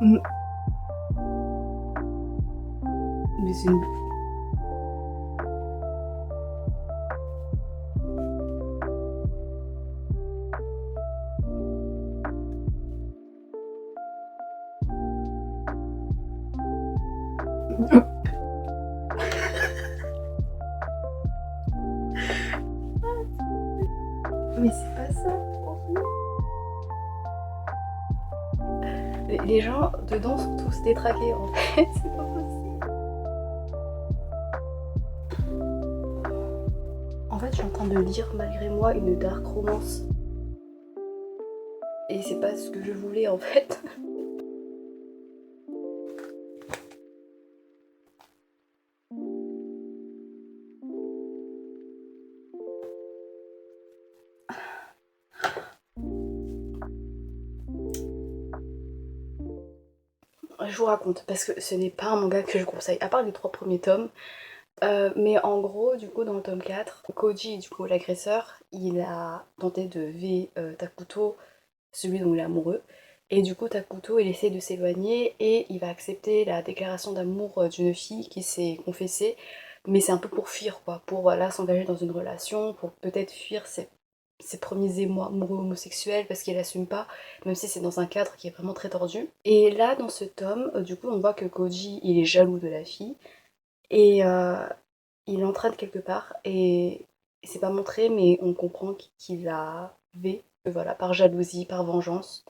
Mais c'est une... Mais c'est pas ça. Les gens dedans sont tous détraqués en fait, c'est pas possible. En fait, je suis en train de lire malgré moi une dark romance. Et c'est pas ce que je voulais en fait. Je vous raconte, parce que ce n'est pas un manga que je conseille, à part les 3 premiers tomes. Mais en gros, du coup, dans le tome 4, Koji, du coup, l'agresseur, il a tenté de V Takuto, celui dont il est amoureux. Et du coup, Takuto, il essaie de s'éloigner et il va accepter la déclaration d'amour d'une fille qui s'est confessée. Mais c'est un peu pour fuir, quoi. Pour voilà, s'engager dans une relation, pour peut-être fuir ses premiers émois amoureux homosexuels parce qu'il assume pas, même si c'est dans un cadre qui est vraiment très tordu. Et là, dans ce tome, du coup, on voit que Koji, il est jaloux de la fille. Et il l'entraîne quelque part et c'est pas montré mais on comprend qu'il a V, voilà, par jalousie, par vengeance.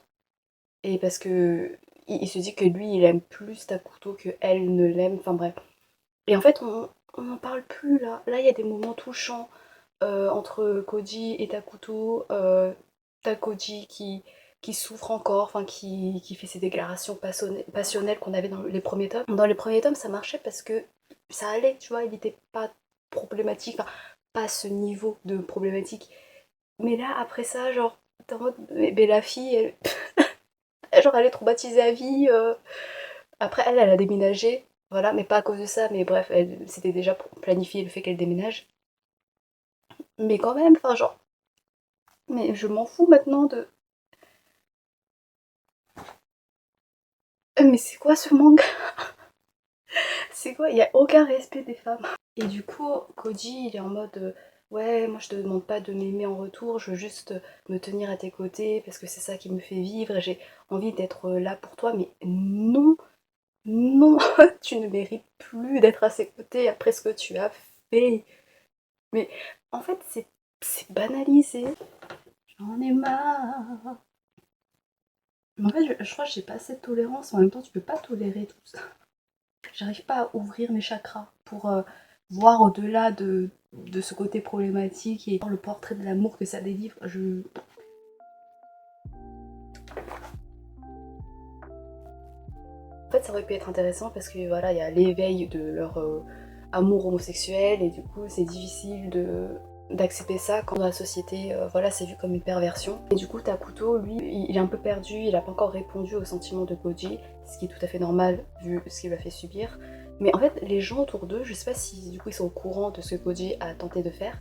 Et parce que il se dit que lui il aime plus Takuto que elle ne l'aime, enfin bref. Et en fait on n'en parle plus là. Là il y a des moments touchants entre Koji et Takuto, Takoji qui souffre encore, enfin qui fait ses déclarations passionnelles qu'on avait dans les premiers tomes. Dans les premiers tomes ça marchait parce que ça allait, tu vois, il était pas problématique, enfin pas ce niveau de problématique. Mais là après ça, genre, t'es en mode, mais la fille, genre elle est traumatisée à vie. Après elle a déménagé, voilà, mais pas à cause de ça, mais bref, elle c'était déjà planifié le fait qu'elle déménage. Mais quand même, enfin genre, mais je m'en fous maintenant de... Mais c'est quoi ce manga? C'est quoi? Il y a aucun respect des femmes. Et du coup, Koji, il est en mode ouais, moi je te demande pas de m'aimer en retour, je veux juste me tenir à tes côtés parce que c'est ça qui me fait vivre et j'ai envie d'être là pour toi. Mais non, non, tu ne mérites plus d'être à ses côtés après ce que tu as fait. Mais en fait, c'est banalisé. J'en ai marre. Mais en fait, je crois que j'ai pas assez de tolérance. En même temps, tu peux pas tolérer tout ça. J'arrive pas à ouvrir mes chakras pour voir au-delà de ce côté problématique et le portrait de l'amour que ça délivre. En fait, ça aurait pu être intéressant parce que voilà, il y a l'éveil de leur amour homosexuel et du coup, c'est difficile d'accepter ça quand dans la société, voilà, c'est vu comme une perversion. Et du coup, Takuto, lui, il est un peu perdu, il a pas encore répondu aux sentiments de Koji, ce qui est tout à fait normal vu ce qu'il lui a fait subir. Mais en fait, les gens autour d'eux, je sais pas si du coup ils sont au courant de ce que Koji a tenté de faire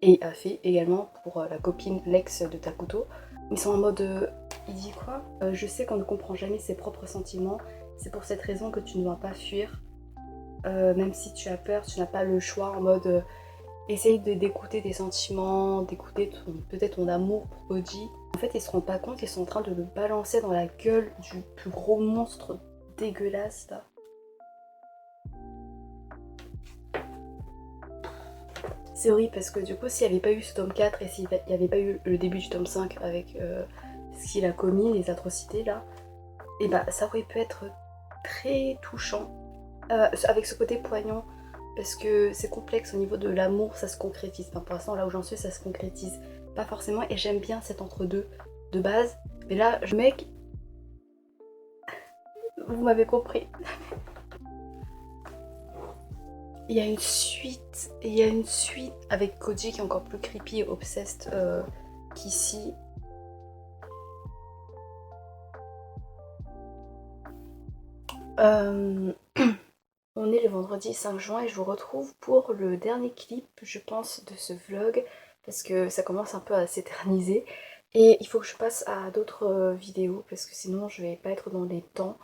et a fait également pour la copine, l'ex de Takuto. Ils sont en mode, il dit quoi? Je sais qu'on ne comprend jamais ses propres sentiments, c'est pour cette raison que tu ne dois pas fuir. Même si tu as peur, tu n'as pas le choix en mode essaye d'écouter tes sentiments, d'écouter peut-être ton amour pour Koji. En fait, ils se rendent pas compte qu'ils sont en train de le balancer dans la gueule du plus gros monstre dégueulasse là. C'est horrible parce que du coup, s'il n'y avait pas eu ce tome 4 et s'il n'y avait pas eu le début du tome 5 avec ce qu'il a commis, les atrocités là, et bah ça aurait pu être très touchant. Avec ce côté poignant, parce que c'est complexe au niveau de l'amour, ça se concrétise. Enfin, pour l'instant, là où j'en suis, ça se concrétise pas forcément, et j'aime bien cet entre-deux de base. Mais là, mec, vous m'avez compris. Il y a une suite avec Koji qui est encore plus creepy et obsessed qu'ici. Euh, On est le vendredi 5 juin et je vous retrouve pour le dernier clip, je pense, de ce vlog parce que ça commence un peu à s'éterniser et il faut que je passe à d'autres vidéos parce que sinon je vais pas être dans les temps.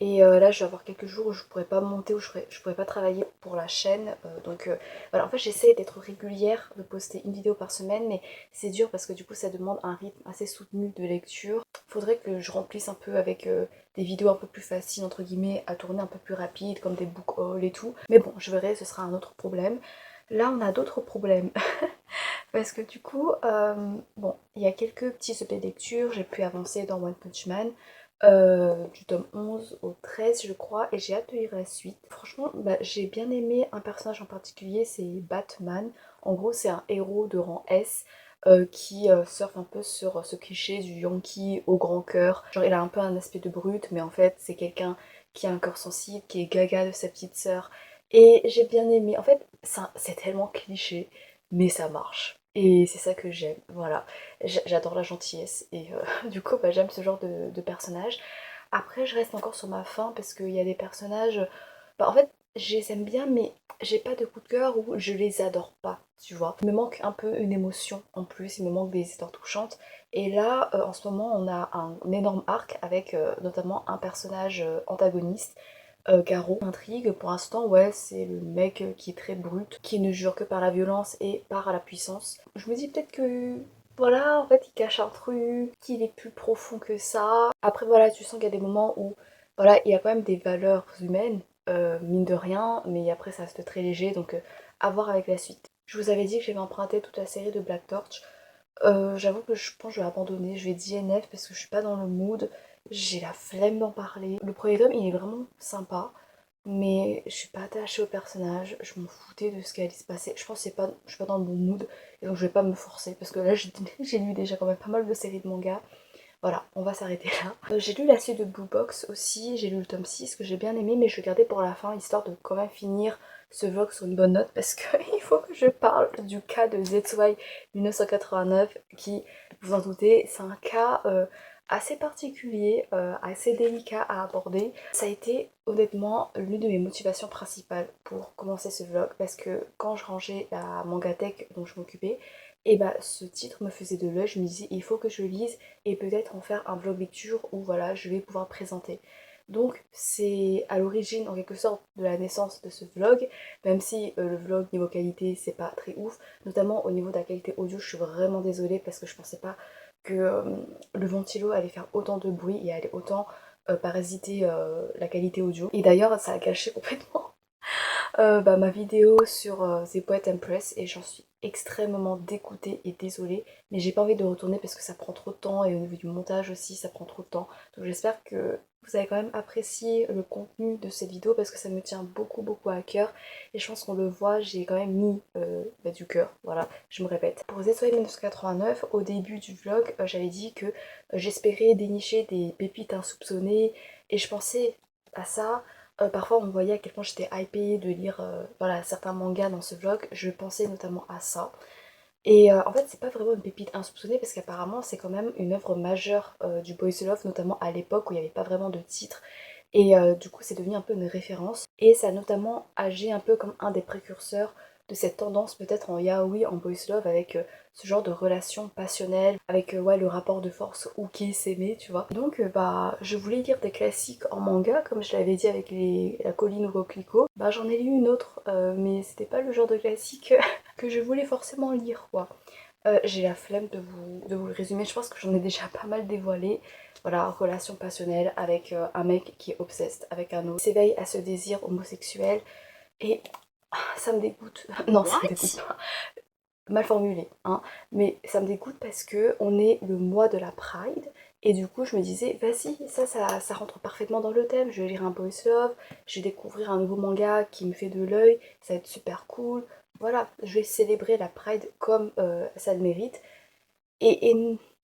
Et là, je vais avoir quelques jours où je pourrais pas monter, où je pourrais pas travailler pour la chaîne. Voilà, en fait, j'essaie d'être régulière, de poster une vidéo par semaine, mais c'est dur parce que du coup, ça demande un rythme assez soutenu de lecture. Faudrait que je remplisse un peu avec des vidéos un peu plus faciles, entre guillemets, à tourner un peu plus rapide, comme des book hauls et tout. Mais bon, je verrai, ce sera un autre problème. Là, on a d'autres problèmes. Parce que du coup, bon, il y a quelques petits EP de lecture, j'ai pu avancer dans One Punch Man, du tome 11 au 13 je crois, et j'ai hâte de lire la suite. Franchement, bah, j'ai bien aimé un personnage en particulier, c'est Batman. En gros, c'est un héros de rang S qui surfe un peu sur ce cliché du Yankee au grand cœur. Genre, il a un peu un aspect de brute, mais en fait, c'est quelqu'un qui a un cœur sensible, qui est gaga de sa petite sœur. Et j'ai bien aimé. En fait, c'est tellement cliché, mais ça marche. Et c'est ça que j'aime, voilà. J'adore la gentillesse et du coup bah, j'aime ce genre de personnage. Après je reste encore sur ma faim parce qu'il y a des personnages, bah, en fait je les aime bien mais j'ai pas de coup de cœur où je les adore pas, tu vois. Il me manque un peu une émotion en plus, il me manque des histoires touchantes. Et là en ce moment on a un énorme arc avec notamment un personnage antagoniste, Garo. Intrigue, pour l'instant, ouais, c'est le mec qui est très brut, qui ne jure que par la violence et par la puissance. Je me dis peut-être que, voilà, en fait, il cache un truc, qu'il est plus profond que ça. Après, voilà, tu sens qu'il y a des moments où, voilà, il y a quand même des valeurs humaines, mine de rien, mais après, ça reste très léger, donc à voir avec la suite. Je vous avais dit que j'avais emprunté toute la série de Black Torch. J'avoue que je pense que je vais abandonner, je vais DNF parce que je suis pas dans le mood, j'ai la flemme d'en parler. Le premier tome il est vraiment sympa, mais je suis pas attachée au personnage, je m'en foutais de ce qui allait se passer. Je pense que je suis pas dans le bon mood, et donc je vais pas me forcer parce que là j'ai lu déjà quand même pas mal de séries de mangas. Voilà, on va s'arrêter là. J'ai lu la suite de Blue Box aussi, j'ai lu le tome 6 que j'ai bien aimé, mais je vais garder pour la fin histoire de quand même finir ce vlog sur une bonne note parce qu'il faut que je parle du cas de ZY 1989 qui, vous en doutez, c'est un cas assez particulier, assez délicat à aborder. Ça a été honnêtement l'une de mes motivations principales pour commencer ce vlog parce que quand je rangeais la mangatech dont je m'occupais, et bah ce titre me faisait de l'œil, je me disais il faut que je lise et peut-être en faire un vlog lecture où voilà je vais pouvoir présenter. Donc c'est à l'origine en quelque sorte de la naissance de ce vlog, même si le vlog niveau qualité c'est pas très ouf, notamment au niveau de la qualité audio je suis vraiment désolée parce que je pensais pas que le ventilo allait faire autant de bruit et allait autant parasiter la qualité audio. Et d'ailleurs ça a gâché complètement bah, ma vidéo sur The Poet Empress et j'en suis extrêmement dégoûtée et désolée, mais j'ai pas envie de retourner parce que ça prend trop de temps et au niveau du montage aussi ça prend trop de temps. Donc j'espère que vous avez quand même apprécié le contenu de cette vidéo parce que ça me tient beaucoup à cœur et je pense qu'on le voit, j'ai quand même mis bah, du cœur, voilà, je me répète. Pour Z Y 1989, au début du vlog, j'avais dit que j'espérais dénicher des pépites insoupçonnées et je pensais à ça. Parfois on voyait à quel point j'étais hypée de lire voilà, certains mangas dans ce vlog, je pensais notamment à ça. Et en fait c'est pas vraiment une pépite insoupçonnée parce qu'apparemment c'est quand même une œuvre majeure du boys love, notamment à l'époque où il n'y avait pas vraiment de titre. Et du coup c'est devenu un peu une référence. Et ça a notamment agi un peu comme un des précurseurs de cette tendance peut-être en yaoi, en boys love, avec ce genre de relation passionnelle, avec ouais, le rapport de force ou qui s'aimer, tu vois. Donc bah je voulais lire des classiques en manga, comme je l'avais dit avec la colline au coquelicot. Bah j'en ai lu une autre, mais c'était pas le genre de classique que je voulais forcément lire, quoi. J'ai la flemme de vous le résumer, je pense que j'en ai déjà pas mal dévoilé. Voilà, relation passionnelle avec un mec qui est obsessed avec un autre, s'éveille à ce désir homosexuel et ça me dégoûte. Non, ça me dégoûte pas. mal formulé, hein, mais ça me dégoûte parce que on est le mois de la Pride, et du coup je me disais, vas-y, ça rentre parfaitement dans le thème, je vais lire un boys love, je vais découvrir un nouveau manga qui me fait de l'œil, ça va être super cool, voilà, je vais célébrer la Pride comme ça le mérite, et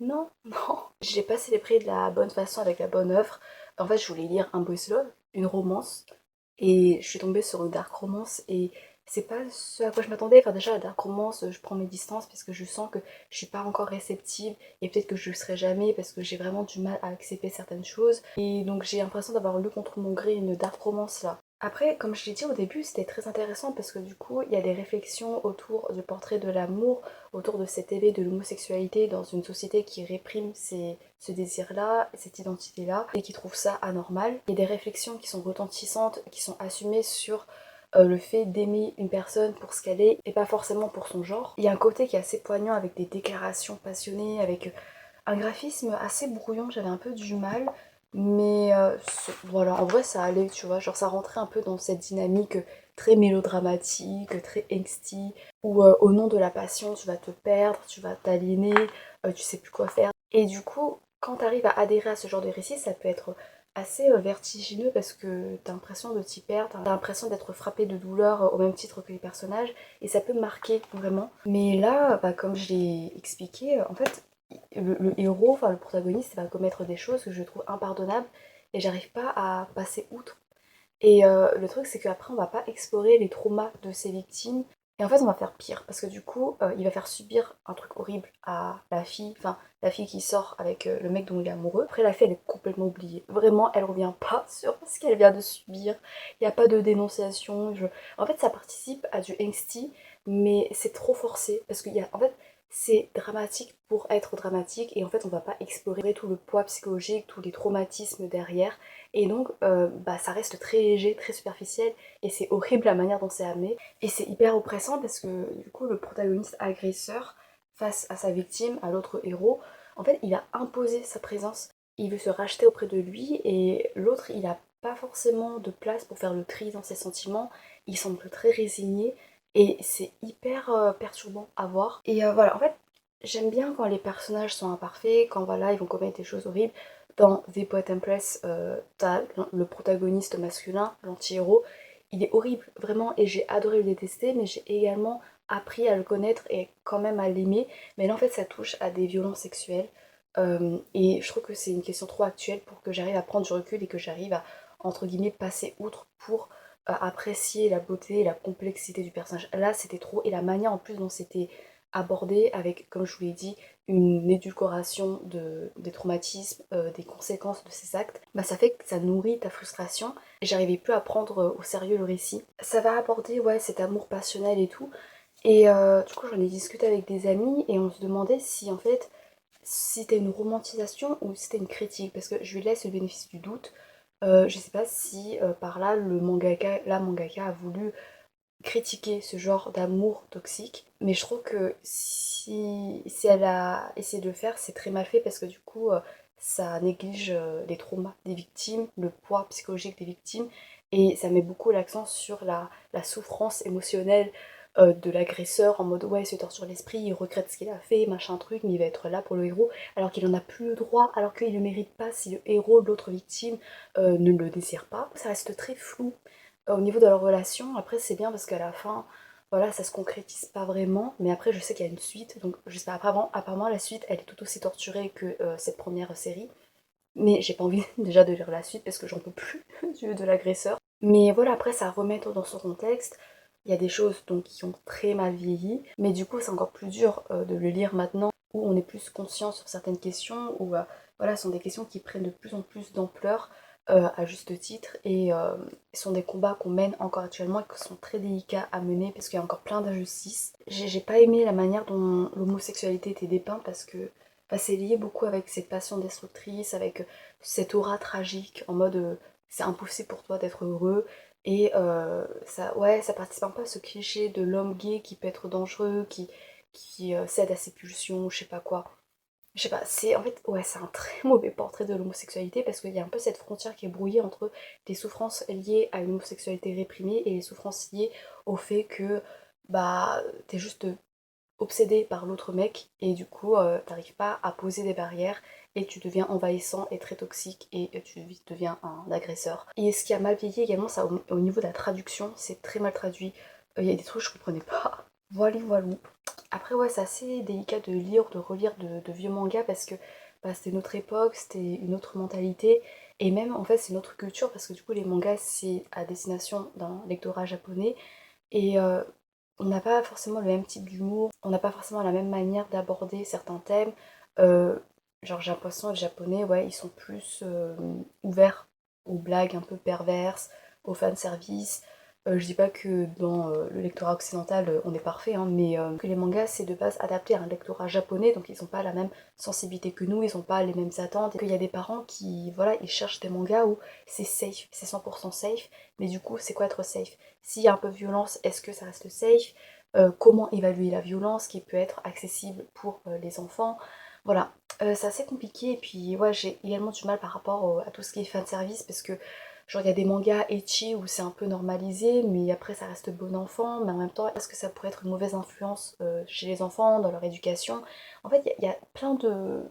non, non, j'ai pas célébré de la bonne façon avec la bonne œuvre. En fait, je voulais lire un boys love, une romance, et je suis tombée sur une dark romance, et c'est pas ce à quoi je m'attendais. Enfin, déjà, la dark romance, je prends mes distances parce que je sens que je suis pas encore réceptive, et peut-être que je le serai jamais parce que j'ai vraiment du mal à accepter certaines choses. Et donc, j'ai l'impression d'avoir lu contre mon gré une dark romance là. Après, comme je l'ai dit au début, c'était très intéressant parce que du coup, il y a des réflexions autour du portrait de l'amour, autour de cet éveil de l'homosexualité dans une société qui réprime ce désir-là, cette identité-là, et qui trouve ça anormal. Il y a des réflexions qui sont retentissantes, qui sont assumées sur le fait d'aimer une personne pour ce qu'elle est et pas forcément pour son genre. Il y a un côté qui est assez poignant avec des déclarations passionnées, avec un graphisme assez brouillon, j'avais un peu du mal. Mais voilà, en vrai ça allait, tu vois, genre ça rentrait un peu dans cette dynamique très mélodramatique, très angsty, où au nom de la passion tu vas te perdre, tu vas t'aliéner, tu sais plus quoi faire. Et du coup, quand tu arrives à adhérer à ce genre de récit, ça peut être assez vertigineux parce que t'as l'impression de t'y perdre, t'as l'impression d'être frappé de douleur au même titre que les personnages, et ça peut marquer vraiment. Mais là, bah, comme je l'ai expliqué, en fait, le héros, enfin le protagoniste, va commettre des choses que je trouve impardonnables et j'arrive pas à passer outre. Et le truc, c'est qu'après, on va pas explorer les traumas de ses victimes. Et en fait, on va faire pire. Parce que du coup, il va faire subir un truc horrible à la fille. Enfin, la fille qui sort avec le mec dont il est amoureux. Après, la fille, elle est complètement oubliée. Vraiment, elle revient pas sur ce qu'elle vient de subir. Il n'y a pas de dénonciation. En fait, ça participe à du angsty, mais c'est trop forcé. Parce qu'il y a... En fait, c'est dramatique pour être dramatique. Et en fait, on va pas explorer tout le poids psychologique, tous les traumatismes derrière. Et donc, bah, ça reste très léger, très superficiel, et c'est horrible la manière dont c'est amené. Et c'est hyper oppressant parce que du coup, le protagoniste agresseur, face à sa victime, à l'autre héros, en fait, il a imposé sa présence. Il veut se racheter auprès de lui, et l'autre, il a pas forcément de place pour faire le tri dans ses sentiments. Il semble très résigné, et c'est hyper perturbant à voir. Et voilà, en fait, j'aime bien quand les personnages sont imparfaits, quand voilà, ils vont commettre des choses horribles. Dans The Poet Empress, t'as le protagoniste masculin, l'anti-héros. Il est horrible, vraiment, et j'ai adoré le détester, mais j'ai également appris à le connaître et quand même à l'aimer. Mais là, en fait, ça touche à des violences sexuelles. Et je trouve que c'est une question trop actuelle pour que j'arrive à prendre du recul et que j'arrive à, entre guillemets, passer outre pour apprécier la beauté et la complexité du personnage. Là, c'était trop, et la manière en plus dont c'était abordé avec, comme je vous l'ai dit, une édulcoration des traumatismes, des conséquences de ces actes, bah ça fait que ça nourrit ta frustration et j'arrivais plus à prendre au sérieux le récit. Ça va aborder ouais, cet amour passionnel et tout. Et du coup j'en ai discuté avec des amis et on se demandait si en fait si c'était une romantisation ou si c'était une critique, parce que je lui laisse le bénéfice du doute. Je sais pas si par là la mangaka a voulu critiquer ce genre d'amour toxique, mais je trouve que si elle a essayé de le faire, c'est très mal fait parce que du coup, ça néglige les traumas des victimes, le poids psychologique des victimes, et ça met beaucoup l'accent sur la souffrance émotionnelle de l'agresseur en mode ouais, il se torture l'esprit, il regrette ce qu'il a fait, machin truc, mais il va être là pour le héros, alors qu'il en a plus le droit, alors qu'il ne mérite pas si le héros, l'autre victime, ne le désire pas. Ça reste très flou au niveau de leur relation. Après, c'est bien parce qu'à la fin, voilà, ça se concrétise pas vraiment. Mais après, je sais qu'il y a une suite. Donc, je sais pas, apparemment, la suite, elle est tout aussi torturée que cette première série. Mais j'ai pas envie déjà de lire la suite parce que j'en peux plus de l'agresseur. Mais voilà, après, ça remet tout dans son contexte. Il y a des choses donc qui ont très mal vieilli. Mais du coup, c'est encore plus dur de le lire maintenant où on est plus conscient sur certaines questions, où voilà, ce sont des questions qui prennent de plus en plus d'ampleur à juste titre, et ce sont des combats qu'on mène encore actuellement et qui sont très délicats à mener parce qu'il y a encore plein d'injustices. J'ai pas aimé la manière dont l'homosexualité était dépeinte parce que bah, c'est lié beaucoup avec cette passion destructrice, avec cette aura tragique en mode c'est impossible pour toi d'être heureux, et ça, ouais, ça participe un peu à ce cliché de l'homme gay qui peut être dangereux, qui cède à ses pulsions, je sais pas quoi. Je sais pas, c'est en fait, ouais, c'est un très mauvais portrait de l'homosexualité parce qu'il y a un peu cette frontière qui est brouillée entre les souffrances liées à une homosexualité réprimée et les souffrances liées au fait que bah t'es juste obsédé par l'autre mec et du coup t'arrives pas à poser des barrières et tu deviens envahissant et très toxique et tu deviens un agresseur. Et ce qui a mal vieilli également, ça au niveau de la traduction, c'est très mal traduit. Il y a des trucs que je comprenais pas. Voilà, voilà. Après ouais, c'est assez délicat de lire, de relire de vieux mangas parce que bah, c'était notre époque, c'était une autre mentalité et même en fait c'est notre culture parce que du coup les mangas c'est à destination d'un lectorat japonais et on n'a pas forcément le même type d'humour, on n'a pas forcément la même manière d'aborder certains thèmes. Euh, genre j'ai l'impression que les japonais, ouais, ils sont plus ouverts aux blagues un peu perverses, au fanservice. Je dis pas que dans le lectorat occidental on est parfait, hein, mais que les mangas c'est de base adapté à un lectorat japonais, donc ils n'ont pas la même sensibilité que nous, ils n'ont pas les mêmes attentes. Et qu'il y a des parents qui, voilà, ils cherchent des mangas où c'est safe, c'est 100% safe, mais du coup c'est quoi être safe? S'il y a un peu de violence, est-ce que ça reste safe? Comment évaluer la violence qui peut être accessible pour les enfants? Voilà, c'est assez compliqué et puis ouais, j'ai également du mal par rapport à tout ce qui est fanservice parce que genre il y a des mangas ecchi où c'est un peu normalisé mais après ça reste bon enfant, mais en même temps est-ce que ça pourrait être une mauvaise influence chez les enfants, dans leur éducation? En fait il y a plein de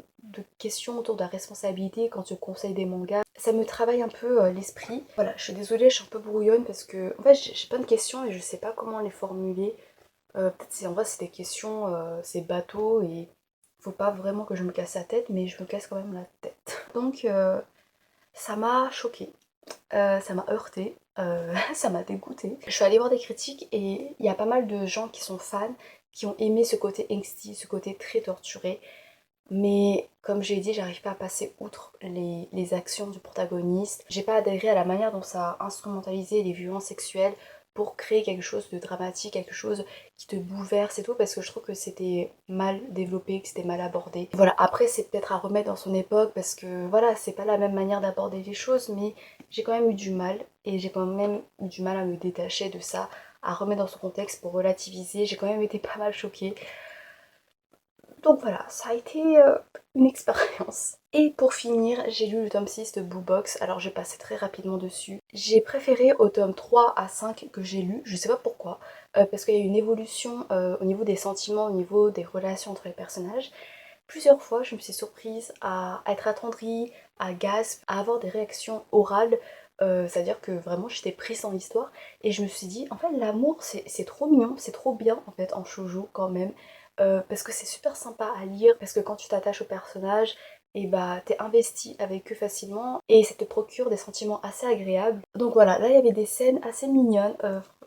questions autour de la responsabilité quand tu conseilles des mangas. Ça me travaille un peu l'esprit. Voilà, je suis désolée, je suis un peu brouillonne parce que en fait j'ai plein de questions et je sais pas comment les formuler. Peut-être c'est en vrai c'est des questions, c'est bateau et faut pas vraiment que je me casse la tête, mais je me casse quand même la tête. Donc ça m'a choquée, ça m'a heurtée, ça m'a dégoûtée. Je suis allée voir des critiques et il y a pas mal de gens qui sont fans, qui ont aimé ce côté angsty, ce côté très torturé. Mais comme j'ai dit, j'arrive pas à passer outre les actions du protagoniste. J'ai pas adhéré à la manière dont ça a instrumentalisé les violences sexuelles pour créer quelque chose de dramatique, quelque chose qui te bouleverse et tout, parce que je trouve que c'était mal développé, que c'était mal abordé. Voilà, après c'est peut-être à remettre dans son époque, parce que voilà, c'est pas la même manière d'aborder les choses, mais j'ai quand même eu du mal, et j'ai quand même eu du mal à me détacher de ça, à remettre dans son contexte pour relativiser. J'ai quand même été pas mal choquée. Donc voilà, ça a été une expérience. Et pour finir, j'ai lu le tome 6 de Blue Box, alors j'ai passé très rapidement dessus. J'ai préféré au tome 3 à 5 que j'ai lu, je sais pas pourquoi, parce qu'il y a eu une évolution au niveau des sentiments, au niveau des relations entre les personnages. Plusieurs fois, je me suis surprise à être attendrie, à gasp, à avoir des réactions orales, c'est-à-dire que vraiment j'étais prise dans l'histoire et je me suis dit, en fait, l'amour c'est trop mignon, c'est trop bien en fait en shoujo quand même, parce que c'est super sympa à lire, parce que quand tu t'attaches au personnage, et bah t'es investi avec eux facilement et ça te procure des sentiments assez agréables. Donc voilà, là il y avait des scènes assez mignonnes,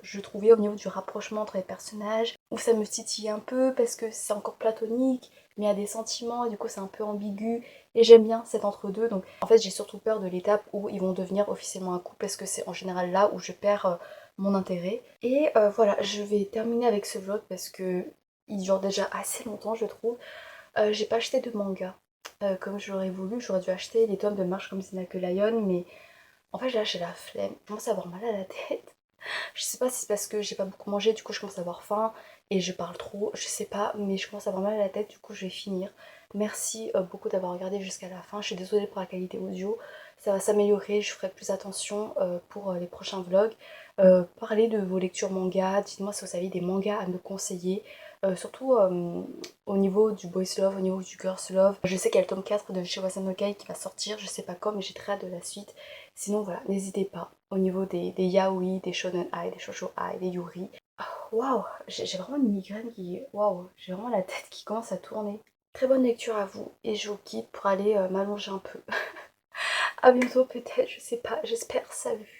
je trouvais au niveau du rapprochement entre les personnages, où ça me titille un peu parce que c'est encore platonique, mais il y a des sentiments et du coup c'est un peu ambigu et j'aime bien cet entre-deux. Donc en fait j'ai surtout peur de l'étape où ils vont devenir officiellement un couple parce que c'est en général là où je perds mon intérêt. Et voilà, je vais terminer avec ce vlog parce que il dure déjà assez longtemps je trouve. J'ai pas acheté de manga comme je l'aurais voulu, j'aurais dû acheter les tomes de Marche comme Zina que Lion, mais en fait j'ai la flemme, je commence à avoir mal à la tête. Je sais pas si c'est parce que j'ai pas beaucoup mangé, du coup je commence à avoir faim et je parle trop, je sais pas, mais je commence à avoir mal à la tête, du coup je vais finir. Merci beaucoup d'avoir regardé jusqu'à la fin, je suis désolée pour la qualité audio, ça va s'améliorer, je ferai plus attention pour les prochains vlogs. Parlez de vos lectures manga, dites-moi si vous avez des mangas à me conseiller, surtout au niveau du boys love, au niveau du girls love. Je sais qu'il y a le tome 4 de Shiwasen no Kai qui va sortir, je sais pas quand, mais j'ai très hâte de la suite. Sinon voilà, n'hésitez pas au niveau des yaoi, des shonen ai, des shoujo ai, des yuri. Waouh, j'ai vraiment une migraine qui... Waouh, j'ai vraiment la tête qui commence à tourner. Très bonne lecture à vous et je vous quitte pour aller m'allonger un peu. À bientôt peut-être, je sais pas, j'espère, salut.